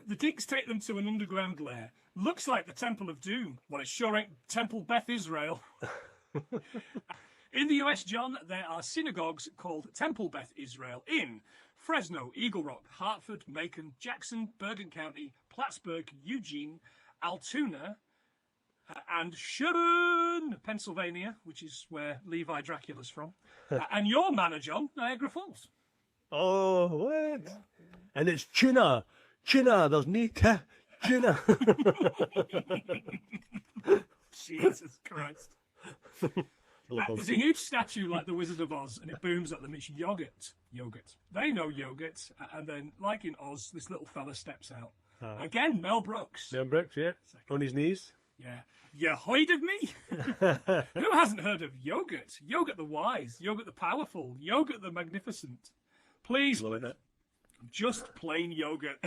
Speaker 1: The dinks take them to an underground lair. Looks like the Temple of Doom. Well, it sure ain't Temple Beth Israel. In the US, John, there are synagogues called Temple Beth Israel in Fresno, Eagle Rock, Hartford, Macon, Jackson, Bergen County, Plattsburgh, Eugene, Altoona, and Sharon, Pennsylvania, which is where Levi Dracula's from. And your manor, John, Niagara Falls.
Speaker 2: Oh, what? And it's tuna. Tuna, there's Nita. Tuna.
Speaker 1: Jesus Christ. There's a huge statue like the Wizard of Oz, and it booms at them. It's yogurt. They know yogurt, and then, like in Oz, this little fella steps out. Again, Mel Brooks.
Speaker 2: Mel Brooks, yeah. On his knees.
Speaker 1: Yeah. You hoid of me? Who hasn't heard of yogurt? Yogurt the wise, yogurt the powerful, yogurt the magnificent. Please, Just plain yogurt.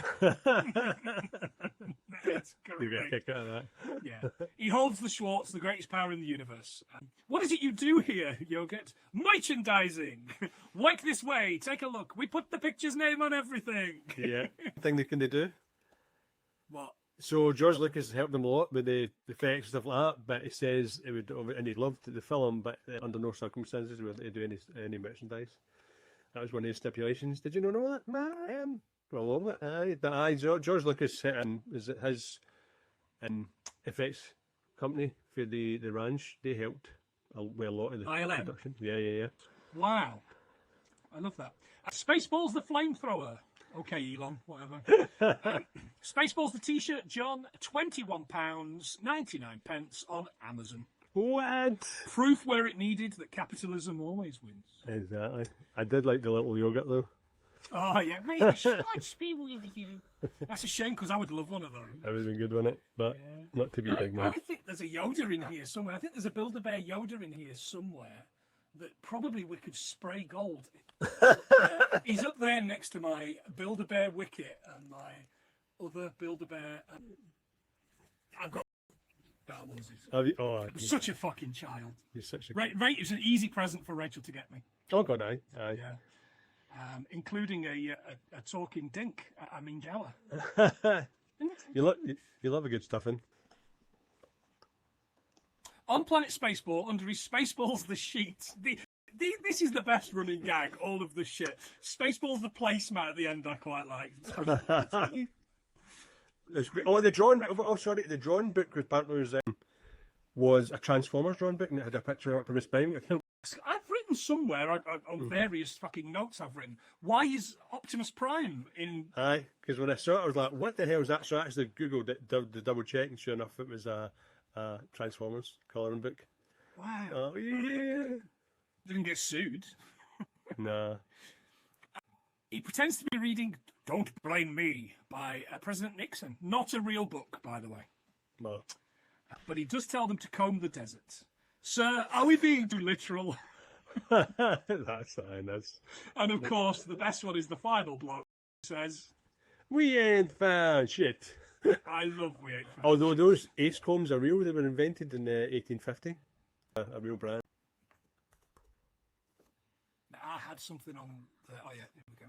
Speaker 1: That's
Speaker 2: You get a
Speaker 1: great.
Speaker 2: kick out of that.
Speaker 1: Yeah. He holds the Schwartz, the greatest power in the universe. What is it you do here, Yogurt? Merchandising. Like this way. Take a look. We put the picture's name on everything.
Speaker 2: Yeah. Thing they can do.
Speaker 1: What?
Speaker 2: So George Lucas helped them a lot with the effects and stuff like that, but he says it would, and he loved the film, but under no circumstances would he do any merchandise. That was one of his stipulations. Did you not know that? Well, all of it. George Lucas is it his effects company for the ranch. They helped with a lot of the
Speaker 1: ILM?
Speaker 2: production. Yeah.
Speaker 1: Wow. I love that. Spaceballs the flamethrower. Okay, Elon, whatever. Spaceballs the t-shirt, John, £21.99 on Amazon.
Speaker 2: What?
Speaker 1: Proof where it needed that capitalism always wins.
Speaker 2: Exactly. I did like the little yogurt though.
Speaker 1: Oh, yeah. Mate, I should be with you. That's a shame because I would love one of those.
Speaker 2: That would have been good, wouldn't it? But not to be big
Speaker 1: I
Speaker 2: man.
Speaker 1: think there's a Yoda in here somewhere. I think there's a Build-A-Bear Yoda in here somewhere that probably we could spray gold. He's up there next to my Build-A-Bear Wicket and my other Build-A-Bear. I've got that one's such a fucking child.
Speaker 2: You're such a...
Speaker 1: Right, it was an easy present for Rachel to get me.
Speaker 2: Oh God, aye.
Speaker 1: Yeah. Including a talking dink. I mean, Gower.
Speaker 2: You love a good stuffing.
Speaker 1: On Planet Spaceball, under his Spaceballs the sheet. This is the best running gag. All of the shit. Spaceballs the placemat at the end. I quite like.
Speaker 2: The drawing. Oh, sorry. The drawing book with partners was a Transformers drawing book, and it had a picture up from his spine.
Speaker 1: I've written somewhere on various fucking notes I've written. Why is Optimus Prime in?
Speaker 2: Aye, because when I saw it, I was like, "What the hell is that?" So I actually googled it to double check, and sure enough, it was a Transformers colouring book.
Speaker 1: Wow.
Speaker 2: Oh yeah.
Speaker 1: Didn't get sued.
Speaker 2: Nah.
Speaker 1: He pretends to be reading "Don't Blame Me" by President Nixon. Not a real book, by the way.
Speaker 2: No.
Speaker 1: But he does tell them to comb the desert. Sir, are we being too literal?
Speaker 2: That's fine. That's.
Speaker 1: And of course, the best one is the final bloke. Says,
Speaker 2: We ain't found shit.
Speaker 1: I love We Ain't Found.
Speaker 2: Although those ace combs are real, they were invented in 1850. A real brand.
Speaker 1: I had something on the... Oh, yeah, here we go.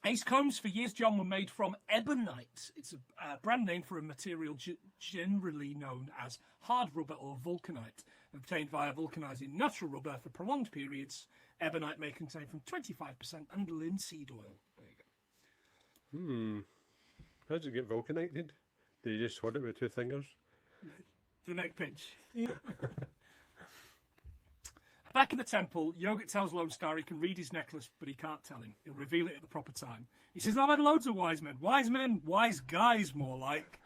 Speaker 1: Ace combs for years, John, were made from ebonite. It's a brand name for a material generally known as hard rubber or vulcanite, obtained via vulcanizing natural rubber for prolonged periods. Ebonite may contain from 25% and linseed oil. There you go.
Speaker 2: How does it get vulcanated? Did you just hold it with two fingers?
Speaker 1: The neck pinch. Back in the temple, Yogurt tells Lone Star he can read his necklace, but he can't tell him. He'll reveal it at the proper time. He says, I've had loads of wise men. Wise men? Wise guys, more like.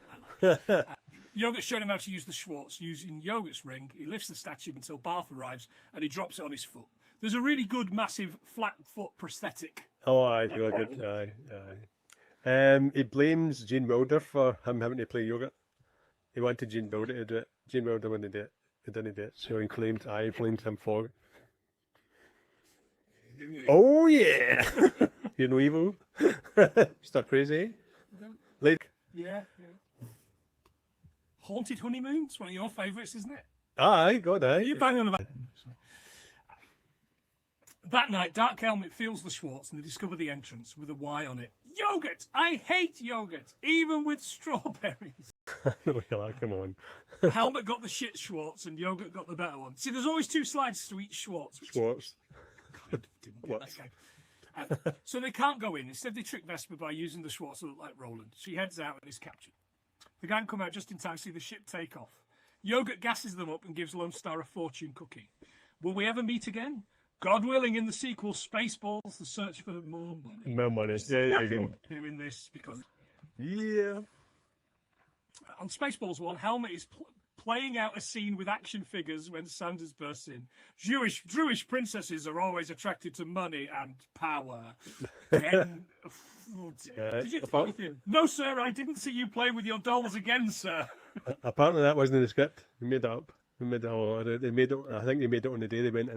Speaker 1: Yogurt showed him how to use the Schwartz. Using Yogurt's ring, he lifts the statue until Barth arrives, and he drops it on his foot. There's a really good, massive, flat foot prosthetic.
Speaker 2: Oh, aye, really good. Aye. He blames Gene Wilder for him having to play Yogurt. He wanted Gene Wilder to do it. Gene Wilder wouldn't do it. He didn't do it. So he blamed him for it. Oh, yeah! You know evil? Start crazy, eh?
Speaker 1: Yeah. Haunted Honeymoon's one of your favourites, isn't it?
Speaker 2: Aye, God, aye.
Speaker 1: You bang on about. That night, Dark Helmet feels the Schwartz and they discover the entrance with a Y on it. Yogurt! I hate yogurt, even with strawberries.
Speaker 2: No, come on.
Speaker 1: Helmet got the shit Schwartz and Yogurt got the better one. See, there's always two sides to each Schwartz.
Speaker 2: Schwartz.
Speaker 1: God, didn't get that game. So they can't go in. Instead, they trick Vesper by using the Schwartz to look like Roland. She heads out and is captured. The gang come out just in time to see the ship take off. Yogurt gasses them up and gives Lone Star a fortune cookie. Will we ever meet again? God willing, in the sequel, Spaceballs, the search for more money.
Speaker 2: More money. Yeah,
Speaker 1: Doing this because...
Speaker 2: Yeah.
Speaker 1: On Spaceballs 1, Helmet is playing out a scene with action figures when Sanders bursts in. Jewish princesses are always attracted to money and power. Then... No, sir, I didn't see you play with your dolls again, sir.
Speaker 2: Apparently that wasn't in the script. We made that up. They made it. I think they made it on the day they went in.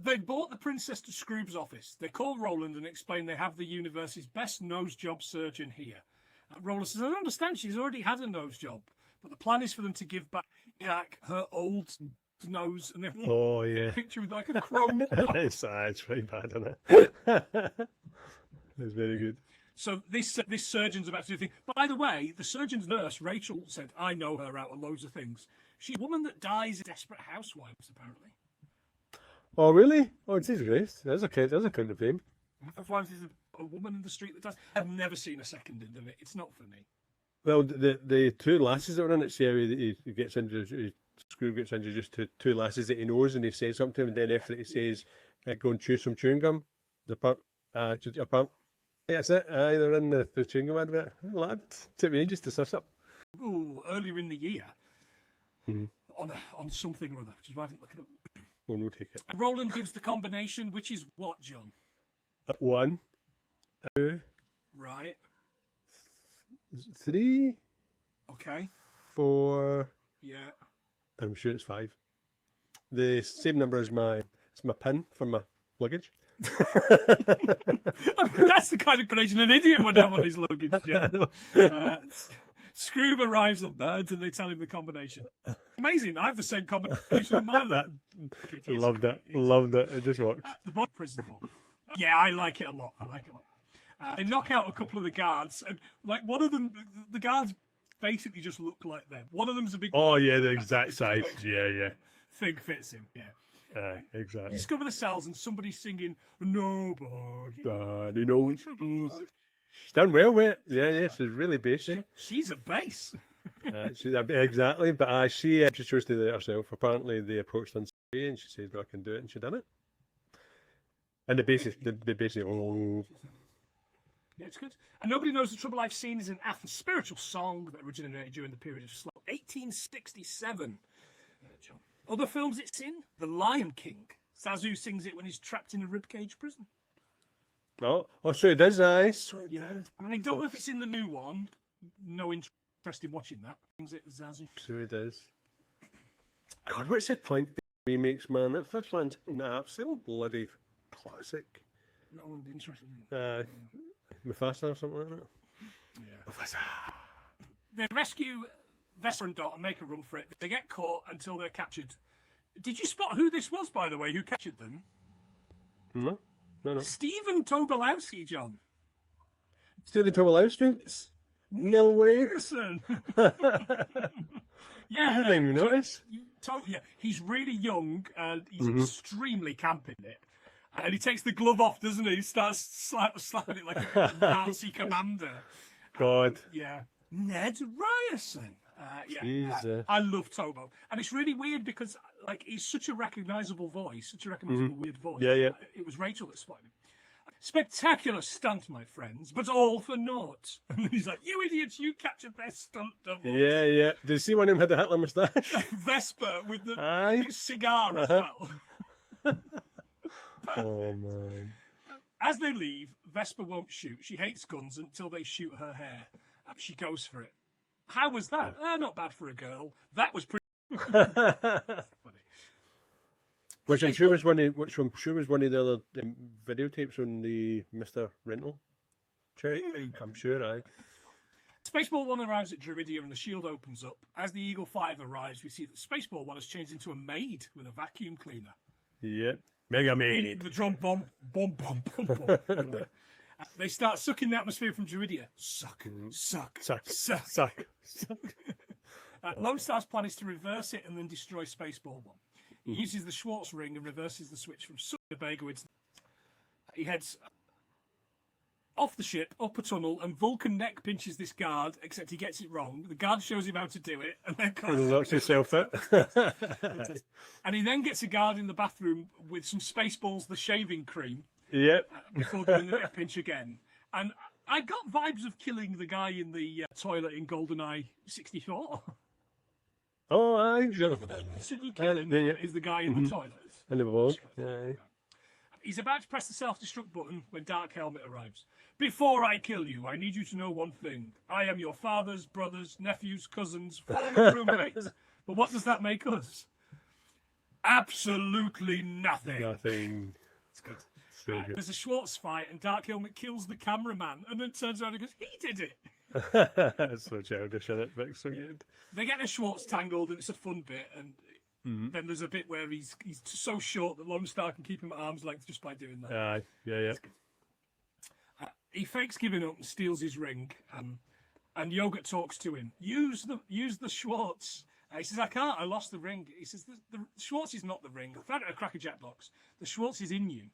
Speaker 1: They bought the princess to Scrooge's office. They call Roland and explain they have the universe's best nose job surgeon here. Roland says, I don't understand, she's already had a nose job. But the plan is for them to give back her old nose and everything.
Speaker 2: Oh, yeah.
Speaker 1: Picture with like a chrome.
Speaker 2: It's very bad, isn't it? It's very good.
Speaker 1: So this surgeon's about to do things. By the way, the surgeon's nurse, Rachel, said, I know her out of loads of things. She's a woman that dies in Desperate Housewives, apparently.
Speaker 2: Oh, really? Oh, it's his race. There's a kind of fame.
Speaker 1: Housewives is a woman in the street that dies. I've never seen a second of it. It's not for me.
Speaker 2: Well, the two lasses that were in it, see how he gets into, Scrooge gets introduced to two lasses that he knows, and he says something, and then after he says, go and chew some chewing gum. That's it. They're in the chewing gum advert. Lad, took me ages to suss up.
Speaker 1: Ooh, earlier in the year, on something or other, which is why I didn't look it up.
Speaker 2: We'll take it.
Speaker 1: And Roland gives the combination, which is what, John?
Speaker 2: 1, 2,
Speaker 1: Right.
Speaker 2: 3,
Speaker 1: Okay.
Speaker 2: 4.
Speaker 1: Yeah.
Speaker 2: I'm sure it's 5. The same number as my pin for my luggage.
Speaker 1: That's the kind of combination an idiot would have on his luggage. Yeah. Scrooge arrives on birds and they tell him the combination. Amazing. I have the same combination in my
Speaker 2: That loved it. Loved it. It just works.
Speaker 1: The body prison ball. Yeah, I like it a lot. They knock out a couple of the guards, and like one of them, the guards basically just look like them. One of them's a big.
Speaker 2: Oh yeah, the exact size. Yeah.
Speaker 1: Thing fits him. Yeah.
Speaker 2: Exactly.
Speaker 1: You discover the cells and somebody's singing "Nobody."
Speaker 2: knows. She's done well with it. Yeah. She's really basic.
Speaker 1: She's a bass.
Speaker 2: Exactly. But she chose to do it herself. Apparently, they approached her and she said, "Well, I can do it," and she done it. And the basic. Oh.
Speaker 1: Yeah, it's good. And Nobody Knows the Trouble I've Seen is an Athens spiritual song that originated during the period of slow 1867. Other films it's in: The Lion King. Zazu sings it when he's trapped in a ribcage prison.
Speaker 2: Oh, so it does, nice.
Speaker 1: Yeah. I don't know if it's in the new one. No interest in watching that. Sings it Zazu.
Speaker 2: So it does. God, what's the point of the remakes, man? That first one's an absolute bloody classic.
Speaker 1: No one's interested in
Speaker 2: Mufasa or something like that.
Speaker 1: Yeah. Mufasa. They rescue Vesper and Dot and make a run for it. They get caught until they're captured. Did you spot who this was, by the way, who captured them?
Speaker 2: No.
Speaker 1: Stephen Tobolowsky, John.
Speaker 2: Stephen Tobolowsky? No way.
Speaker 1: Listen.
Speaker 2: Yeah, I didn't even notice.
Speaker 1: Yeah, he's really young and he's extremely camping it. And he takes the glove off, doesn't he? He starts slapping it like a Nazi commander.
Speaker 2: God.
Speaker 1: Yeah. Ned Ryerson.
Speaker 2: Jesus.
Speaker 1: I love Tobo. And it's really weird because like he's such a recognisable voice, such a recognisable weird voice.
Speaker 2: Yeah.
Speaker 1: It was Rachel that spotted him. Spectacular stunt, my friends, but all for naught. And then he's like, you idiots, you captured their stunt double.
Speaker 2: Yeah. Did you see one of them had the Hitler moustache?
Speaker 1: Vesper with the cigar as well.
Speaker 2: Oh, man.
Speaker 1: As they leave, Vesper won't shoot. She hates guns until they shoot her hair. She goes for it. How was that? Not bad for a girl. That was pretty funny.
Speaker 2: Which I'm sure was one of the other videotapes on the Mr. Rental charity. I'm sure,
Speaker 1: Spaceball 1 arrives at Druidia and the shield opens up. As the Eagle 5 arrives, we see that Spaceball 1 has changed into a maid with a vacuum cleaner.
Speaker 2: Yep. Mega maid.
Speaker 1: The drum bomb. They start sucking the atmosphere from Druidia. Suck. Lone Star's plan is to reverse it and then destroy Spaceball 1. He uses the Schwartz ring and reverses the switch from Sugar. He heads off the ship, up a tunnel, and Vulcan neck pinches this guard, except he gets it wrong. The guard shows him how to do it, and then
Speaker 2: knocks himself out.
Speaker 1: And he then gets a guard in the bathroom with some Spaceballs, the shaving cream.
Speaker 2: Yep.
Speaker 1: Before doing the neck pinch again. And I got vibes of killing the guy in the toilet in GoldenEye 64.
Speaker 2: Oh, aye.
Speaker 1: Sidney Kellen is the guy in the toilet.
Speaker 2: In the boat. Yeah.
Speaker 1: He's about to press the self-destruct button when Dark Helmet arrives. Before I kill you, I need you to know one thing. I am your father's, brothers, nephews, cousins, former roommates. But what does that make us? Absolutely nothing.
Speaker 2: Nothing.
Speaker 1: It's good.
Speaker 2: So good.
Speaker 1: There's a Schwartz fight, and Dark Helmet kills the cameraman, and then turns around and goes, "He did it."
Speaker 2: That's so childish, isn't it? But it's so good.
Speaker 1: They get a Schwartz tangled, and it's a fun bit. And then there's a bit where he's so short that Lone Star can keep him at arm's length just by doing that.
Speaker 2: Aye, yeah.
Speaker 1: He fakes giving up and steals his ring. And Yogurt talks to him. Use the Schwartz. He says, "I can't. I lost the ring." He says, "The Schwartz is not the ring. I've had it at a Cracker Jack box. The Schwartz is in you."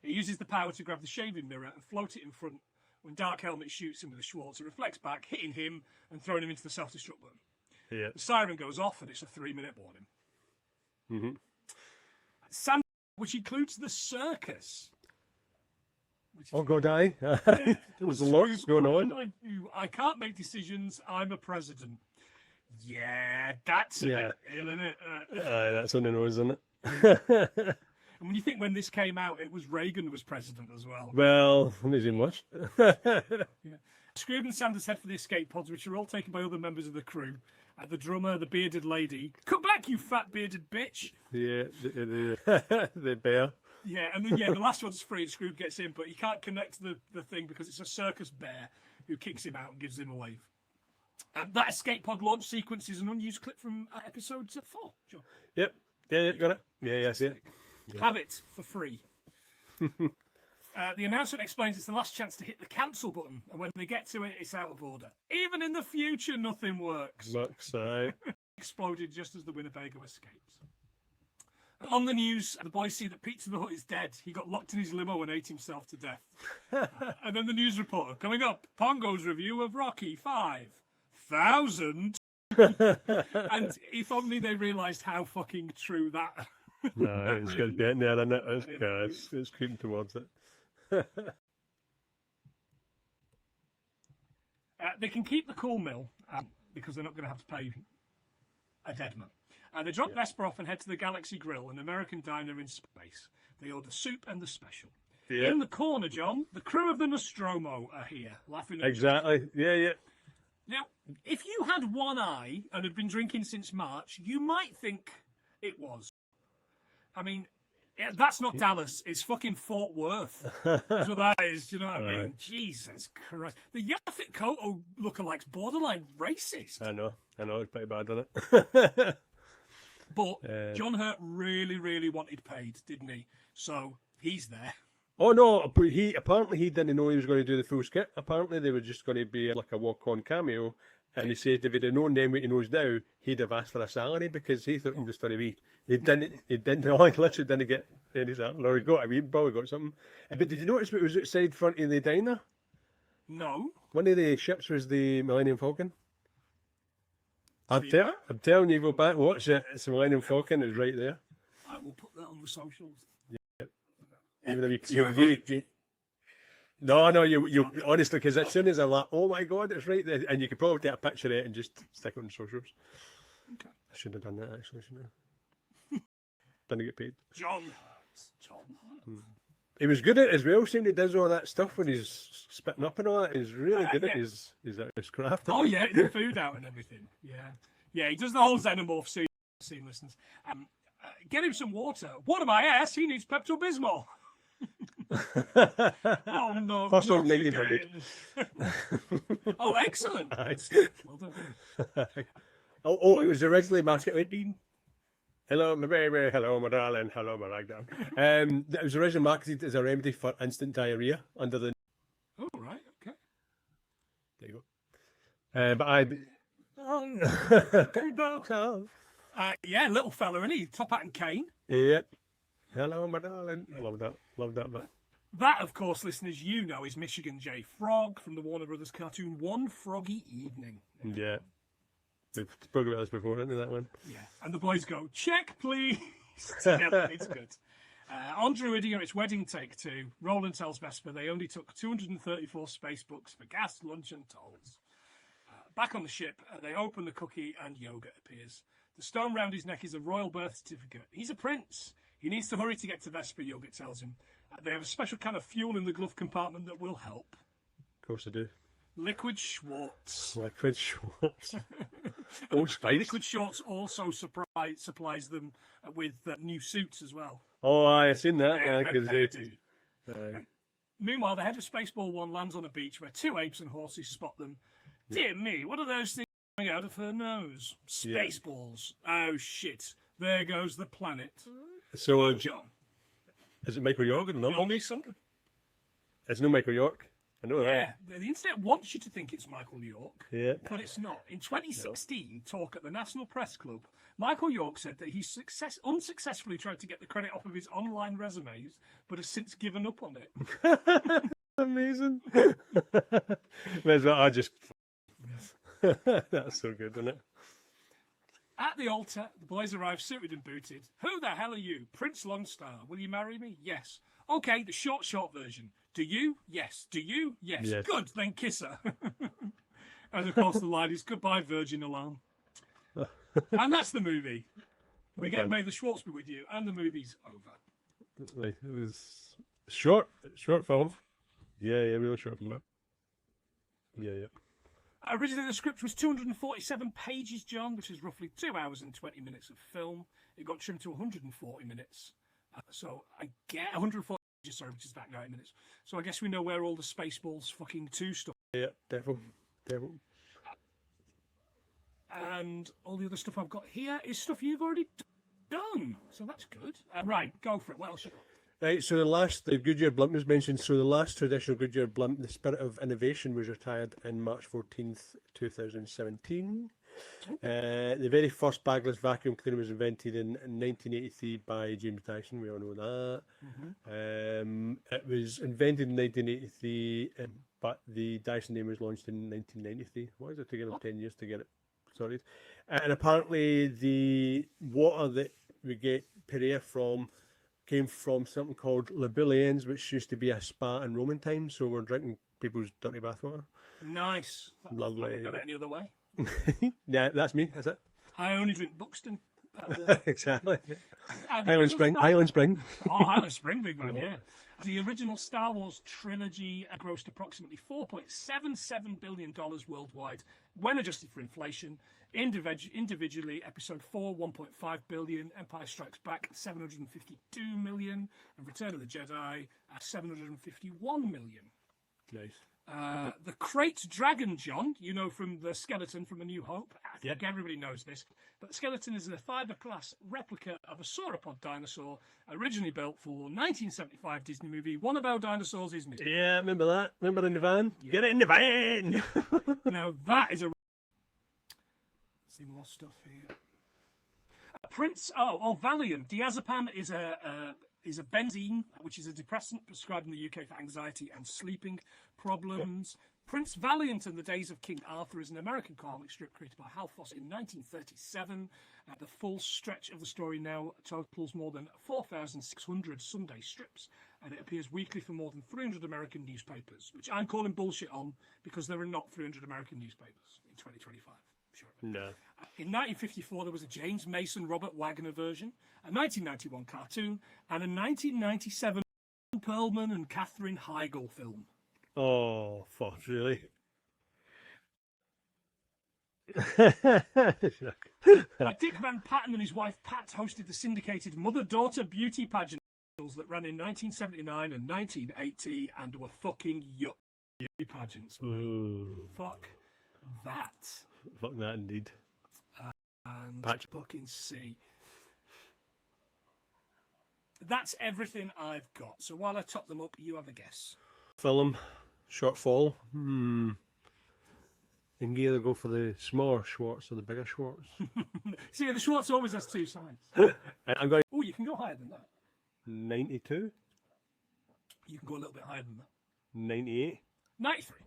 Speaker 1: He uses the power to grab the shaving mirror and float it in front. When Dark Helmet shoots him with the Schwartz, it reflects back, hitting him and throwing him into the self-destruct button.
Speaker 2: Yeah.
Speaker 1: The siren goes off, and it's a 3-minute warning.
Speaker 2: Mm-hmm.
Speaker 1: Sam, which includes the circus.
Speaker 2: Oh God, aye. There was a lot going on.
Speaker 1: I can't make decisions. I'm a president. Yeah, that's a bit ill, isn't it?
Speaker 2: Aye, that's on the nose, isn't it?
Speaker 1: And when you think when this came out, it was Reagan was president as well.
Speaker 2: Well, amazing much.
Speaker 1: Scrooge and Sanders head for the escape pods, which are all taken by other members of the crew. The drummer, the bearded lady. Come back, you fat bearded bitch.
Speaker 2: Yeah, the bear.
Speaker 1: Yeah, and then the last one's free, and Scrooge gets in, but he can't connect the thing because it's a circus bear who kicks him out and gives him a wave. That escape pod launch sequence is an unused clip from episode 4. Sure.
Speaker 2: Yep. Yeah, got it. Yeah, I see it.
Speaker 1: Have it for free. The announcement explains it's the last chance to hit the cancel button, and when they get to it, it's out of order. Even in the future, nothing works.
Speaker 2: Looks aye.
Speaker 1: Exploded just as the Winnebago escapes. On the news, the boys see that Pizza the Hut is dead. He got locked in his limo and ate himself to death. And then the news reporter, coming up, Pongo's review of Rocky 5,000. And if only they realised how fucking true that.
Speaker 2: No, it's good getting there, isn't it? It's creeping towards it.
Speaker 1: They can keep the cool mill because they're not going to have to pay a dead man. They drop Vesper off and head to the Galaxy Grill, an American diner in space. They order soup and the special.
Speaker 2: Yeah.
Speaker 1: In the corner, John, the crew of the Nostromo are here, laughing at
Speaker 2: Exactly. Yeah.
Speaker 1: Now, if you had one eye and had been drinking since March, you might think it was. I mean, that's not Dallas. It's fucking Fort Worth. That's what that is. Do you know what I mean?
Speaker 2: Right.
Speaker 1: Jesus Christ. The Yaphet Koto lookalikes borderline racist.
Speaker 2: I know. It's pretty bad, isn't it?
Speaker 1: But John Hurt really, really wanted paid, didn't he? So he's there.
Speaker 2: Oh no! But he didn't know he was going to do the full skit. Apparently, they were just going to be like a walk-on cameo. And he said if he'd have known then what he knows now, he'd have asked for a salary because he thought he was going to be. He didn't. Like literally didn't get any salary. Or he got. I mean, probably got something. But did you notice what was outside front of the diner?
Speaker 1: No.
Speaker 2: One of the ships was the Millennium Falcon. I'm telling you, go back, watch it. It's the Millennium Falcon. It's right there.
Speaker 1: I will put that on the socials.
Speaker 2: Even if you no, you honestly, because as soon as I'm like, oh my god, it's right there, and you could probably take a picture of it and just stick it on socials.
Speaker 1: Okay.
Speaker 2: I should have done that actually, shouldn't I? Didn't get paid.
Speaker 1: John.
Speaker 2: He was good at it as well. Seeing he does all that stuff when he's spitting up and all that. He's really good at his craft.
Speaker 1: Oh yeah, the food out and everything. Yeah. He does the whole xenomorph scene. Listens. Get him some water. What am I asked? He needs Pepto-Bismol. Oh no!
Speaker 2: First of all,
Speaker 1: Oh, excellent! Well done.
Speaker 2: Oh, it was originally marketed. Hello, my baby. Hello, my darling. Hello, my ragdoll. It was originally marketed as a remedy for instant diarrhea under the.
Speaker 1: Oh right, okay.
Speaker 2: There you go. But
Speaker 1: yeah, little fella, isn't he? Top hat and cane.
Speaker 2: Yeah. Hello, my darling. I love that bit.
Speaker 1: That, of course, listeners, you know, is Michigan J. Frog from the Warner Brothers cartoon One Froggy Evening.
Speaker 2: Yeah. We've spoken about this before, haven't we, that one?
Speaker 1: Yeah. And the boys go, check, please. Together. It's good. On Druidia, it's wedding take 2. Roland tells Vesper they only took 234 space books for gas, lunch, and tolls. Back on the ship, they open the cookie and yogurt appears. The stone round his neck is a royal birth certificate. He's a prince. He needs to hurry to get to Vesper, Yogurt tells him. They have a special kind of fuel in the glove compartment that will help.
Speaker 2: Of course I do.
Speaker 1: Liquid Schwartz.
Speaker 2: Liquid Schwartz. Oh, Spice.
Speaker 1: Liquid Shorts also supplies them with new suits as well.
Speaker 2: Oh, I've seen that. Yeah, because
Speaker 1: Meanwhile, the head of Spaceball 1 lands on a beach where two apes and horses spot them. Dear me, what are those things coming out of her nose? Spaceballs. Oh, shit. There goes the planet.
Speaker 2: so
Speaker 1: John.
Speaker 2: is it Michael York? No,
Speaker 1: Tell me something.
Speaker 2: it's no Michael York. I know
Speaker 1: Yeah,
Speaker 2: that.
Speaker 1: the internet wants you to think it's Michael York,
Speaker 2: Yeah.
Speaker 1: but it's not. In 2016, talk at the National Press Club, Michael York said that he unsuccessfully tried to get the credit off of his online resumes, but has since given up on it.
Speaker 2: Amazing. May as well. I just. That's so good, isn't it?
Speaker 1: At the altar, the boys arrive suited and booted. Who the hell are you? Prince Longstar. Will you marry me? Yes. Okay, the short version. Do you? Yes. Do you? Yes.
Speaker 2: Yes.
Speaker 1: Good, then kiss her. And of course the line is goodbye, Virgin Alarm. And that's the movie. We get May the Schwartz be with you, and the movie's over.
Speaker 2: It was short film. Yeah, real short film. Yeah.
Speaker 1: Originally, the script was 247 pages, John, which is roughly 2 hours and 20 minutes of film. It got trimmed to 140 minutes. So I get 140 pages, sorry, which is about 90 minutes. So I guess we know where all the Spaceballs fucking 2 stuff.
Speaker 2: Yeah, definitely.
Speaker 1: And all the other stuff I've got here is stuff you've already done. So that's good. Right, go for it. What else you got?
Speaker 2: Right, so the Goodyear blimp was mentioned. So the last traditional Goodyear blimp, the Spirit of Innovation, was retired in March 14th, 2017. The very first bagless vacuum cleaner was invented in 1983 by James Dyson. We all know that. It was invented in 1983, but the Dyson name was launched in 1993. Why is it taking them 10 years to get it sorted? And apparently the water that we get Perea from came from something called Labilliens, which used to be a spa in Roman times. So we're drinking people's dirty bathwater.
Speaker 1: Nice.
Speaker 2: Lovely.
Speaker 1: Got it any other way?
Speaker 2: Yeah, that's me. That's it.
Speaker 1: I only drink Buxton.
Speaker 2: Exactly.
Speaker 1: And-
Speaker 2: Highland Spring.
Speaker 1: Oh, Highland Spring, big man, yeah. The original Star Wars trilogy grossed approximately $4.77 billion worldwide when adjusted for inflation. Individually, Episode 4, $1.5 billion, Empire Strikes Back, $752 million, and Return of the Jedi at $751 million.
Speaker 2: Nice.
Speaker 1: The Krayt Dragon, John, you know from the skeleton from A New Hope. I think everybody knows this. But the skeleton is a fiberglass replica of a sauropod dinosaur, originally built for 1975 Disney movie One of Our Dinosaurs Is Missing.
Speaker 2: Yeah, remember that? Remember in the van? Yeah. Get it in the van!
Speaker 1: Now that is a... See more stuff here. Valium. Diazepam is a benzene, which is a depressant prescribed in the UK for anxiety and sleeping problems. Prince Valiant and the Days of King Arthur is an American comic strip created by Hal Foss in 1937. The full stretch of the story now totals more than 4,600 Sunday strips, and it appears weekly for more than 300 American newspapers, which I'm calling bullshit on because there are not 300 American newspapers in 2025. Sure.
Speaker 2: No.
Speaker 1: In 1954, there was a James Mason Robert Wagner version, a 1991 cartoon, and a 1997 Pullman and Katherine Heigl film.
Speaker 2: Oh, fuck, really?
Speaker 1: Dick Van Patten and his wife Pat hosted the syndicated mother-daughter beauty pageant that ran in 1979 and 1980 and were fucking yuck beauty pageants.
Speaker 2: Ooh.
Speaker 1: Fuck that.
Speaker 2: Fuck that, indeed.
Speaker 1: And
Speaker 2: Patch.
Speaker 1: fucking see. That's everything I've got. So while I top them up, you have a guess.
Speaker 2: Film, short fall. You can either go for the smaller Schwartz or the bigger Schwartz.
Speaker 1: See, the Schwartz always has two sides.
Speaker 2: I'm going
Speaker 1: Oh, you can go higher than that.
Speaker 2: 92,
Speaker 1: You can go a little bit higher than that.
Speaker 2: 98.
Speaker 1: 93.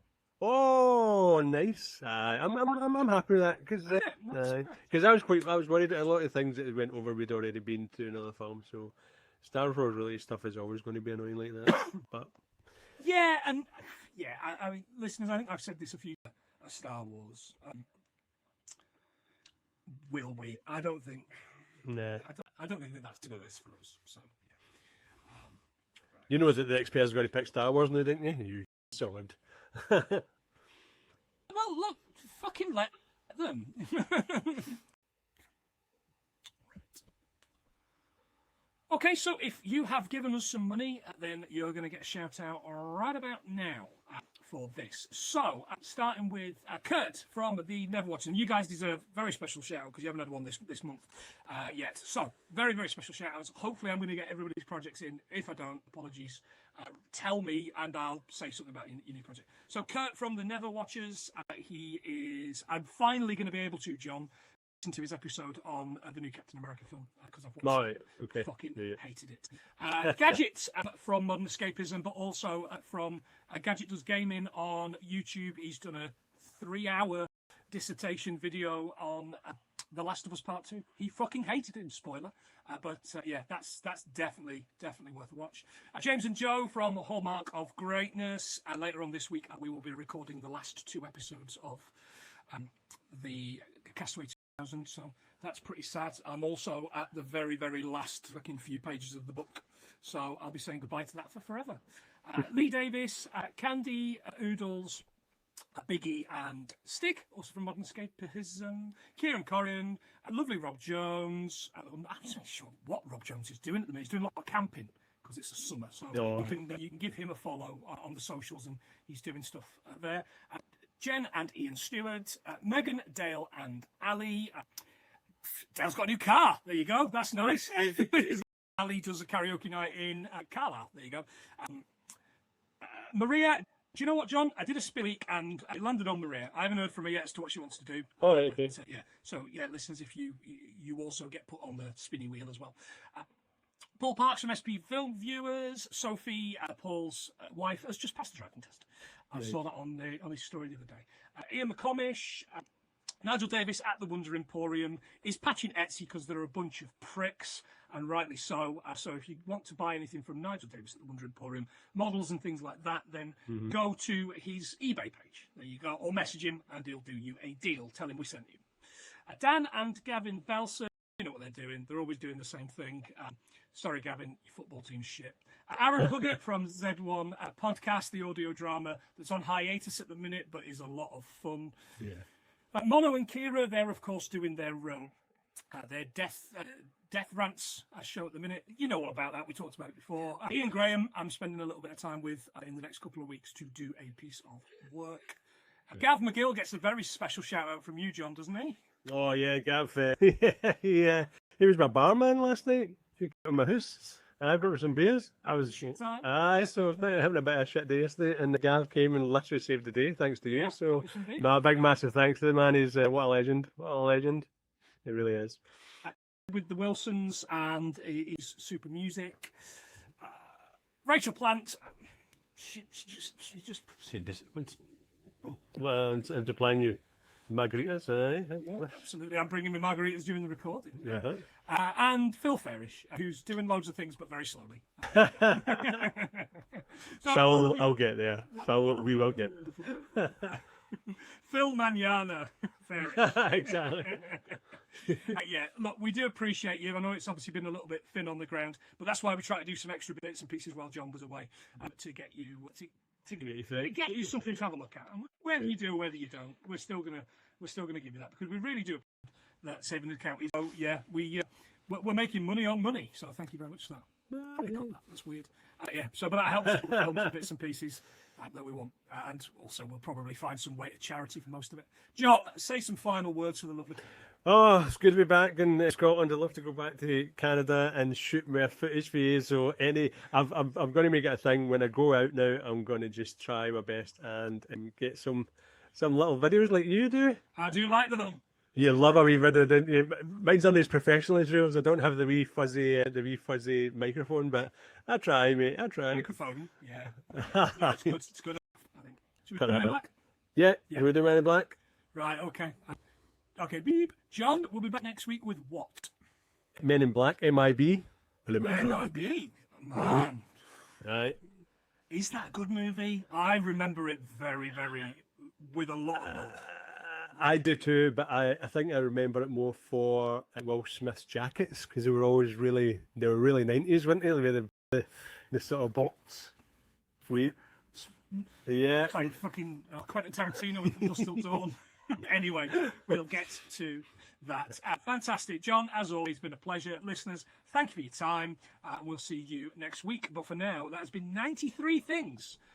Speaker 2: Oh, nice. I'm happy with that because I was worried that a lot of things that went over we'd already been to another film. So Star Wars related stuff is always going to be annoying like that. But
Speaker 1: Yeah, and I mean, listeners, I think I've said this a few times. Star Wars. Will we? I don't think.
Speaker 2: nah.
Speaker 1: I don't think that's to this for us. So.
Speaker 2: You know that the experts got to pick Star Wars now, didn't you? You solid.
Speaker 1: Well, look, fucking let them. Okay, so if you have given us some money, then you're going to get a shout out right about now for this. So, starting with Kurt from the Never Watching. You guys deserve a very special shout out because you haven't had one this month yet. So, very, very special shout outs. Hopefully, I'm going to get everybody's projects in. If I don't, apologies. Tell me and I'll say something about your new project. So, Kurt from the Never Watchers, I'm finally going to be able to, John, listen to his episode on the new Captain America film because I've watched it.
Speaker 2: Okay.
Speaker 1: Fucking hated it. Gadget from Modern Escapism, but also from Gadget Does Gaming on YouTube. He's done a 3-hour dissertation video on The Last of Us Part 2. He fucking hated it, spoiler. But yeah, that's definitely worth a watch. James and Joe from Hallmark of Greatness. Later on this week, we will be recording the last 2 episodes of the Castaway 2000, so that's pretty sad. I'm also at the very, very last fucking few pages of the book, so I'll be saying goodbye to that for forever. Lee Davis, Candy, Oodles, Biggie and Stig, also from Modern Escapism, Kieran Corrigan, lovely Rob Jones. I'm not sure what Rob Jones is doing at the minute. He's doing a lot of camping because it's the summer, so you can give him a follow on the socials, and he's doing stuff there. Jen and Ian Stewart, Megan, Dale and Ali. Dale's got a new car. There you go. That's nice. Ali does a karaoke night in Carlisle. There you go. Maria, do you know what, John? I did a spin week and it landed on Maria. I haven't heard from her yet as to what she wants to do.
Speaker 2: Oh, okay.
Speaker 1: So listeners, if you also get put on the spinny wheel as well. Paul Parks from SP Film Viewers. Sophie, Paul's wife, has just passed the driving test. I saw that on his story the other day. Ian McComish, Nigel Davis at the Wonder Emporium is patching Etsy because there are a bunch of pricks, and rightly so. So if you want to buy anything from Nigel Davis at the Wonder Emporium, models and things like that, then go to his eBay page. There you go, or message him and he'll do you a deal. Tell him we sent you. Dan and Gavin Belson, you know what they're doing. They're always doing the same thing. Sorry, Gavin, your football team's shit. Aaron Hugger from Z1 podcast, the audio drama that's on hiatus at the minute, but is a lot of fun. Yeah. Mono and Kira, they're of course doing their death rants show at the minute. You know all about that. We talked about it before. Ian Graham, I'm spending a little bit of time with in the next couple of weeks to do a piece of work. Gav McGill gets a very special shout out from you, John, doesn't he?
Speaker 2: Oh yeah, Gav. Yeah, he was my barman last night. He came to my house. I brought some beers. I was so having a bit of a shit day yesterday, and the Gav came and literally saved the day, thanks to you.
Speaker 1: Yeah,
Speaker 2: so, no, big massive thanks to the man. He's what a legend. What a legend. It really is.
Speaker 1: With the Wilsons and his super music, Rachel Plant. She just.
Speaker 2: Well, and to plan you. Margaritas,
Speaker 1: yeah, absolutely. I'm bringing me margaritas during the recording.
Speaker 2: Yeah.
Speaker 1: And Phil Farish, who's doing loads of things but very slowly.
Speaker 2: Phil, I'll get there. Phil, we will get.
Speaker 1: Phil Manana Farish.
Speaker 2: Exactly.
Speaker 1: Yeah, look, we do appreciate you. I know it's obviously been a little bit thin on the ground, but that's why we try to do some extra bits and pieces while John was away to get you to get you something to have a look at. And whether you do or whether you don't, we're still gonna give you that because we really do that saving account. So yeah, we're making money on money. So thank you very much for that. That's weird. Yeah. So but that helps the bits and pieces that we want, and also we'll probably find some way to charity for most of it. John, say some final words for the lovely.
Speaker 2: Oh, it's good to be back in Scotland. I'd love to go back to Canada and shoot more footage for you. So I'm going to make it a thing when I go out now. I'm going to just try my best and get some little videos like you do.
Speaker 1: I do like them.
Speaker 2: You love a wee video, don't you? Mine's on these professional Israels. I don't have the wee fuzzy microphone, but I try, mate. I try.
Speaker 1: Microphone, yeah. It's good. I think. Should we do Men in Black?
Speaker 2: Yeah. We're doing Men in Black.
Speaker 1: Right. Okay. Okay, beep. John, we'll be back next week with what?
Speaker 2: Men in Black, MIB.
Speaker 1: MIB? Man.
Speaker 2: Right.
Speaker 1: Is that a good movie? I remember it very, very, with a lot of love.
Speaker 2: I do too, but I think I remember it more for Will Smith's jackets, because they were always really 90s, weren't they? With the sort of box. Sweet. Yeah.
Speaker 1: Like fucking Quentin Tarantino with the Dust Till Dawn. Anyway, we'll get to that. Fantastic. John, as always, been a pleasure. Listeners, thank you for your time. We'll see you next week. But for now, that has been 93 things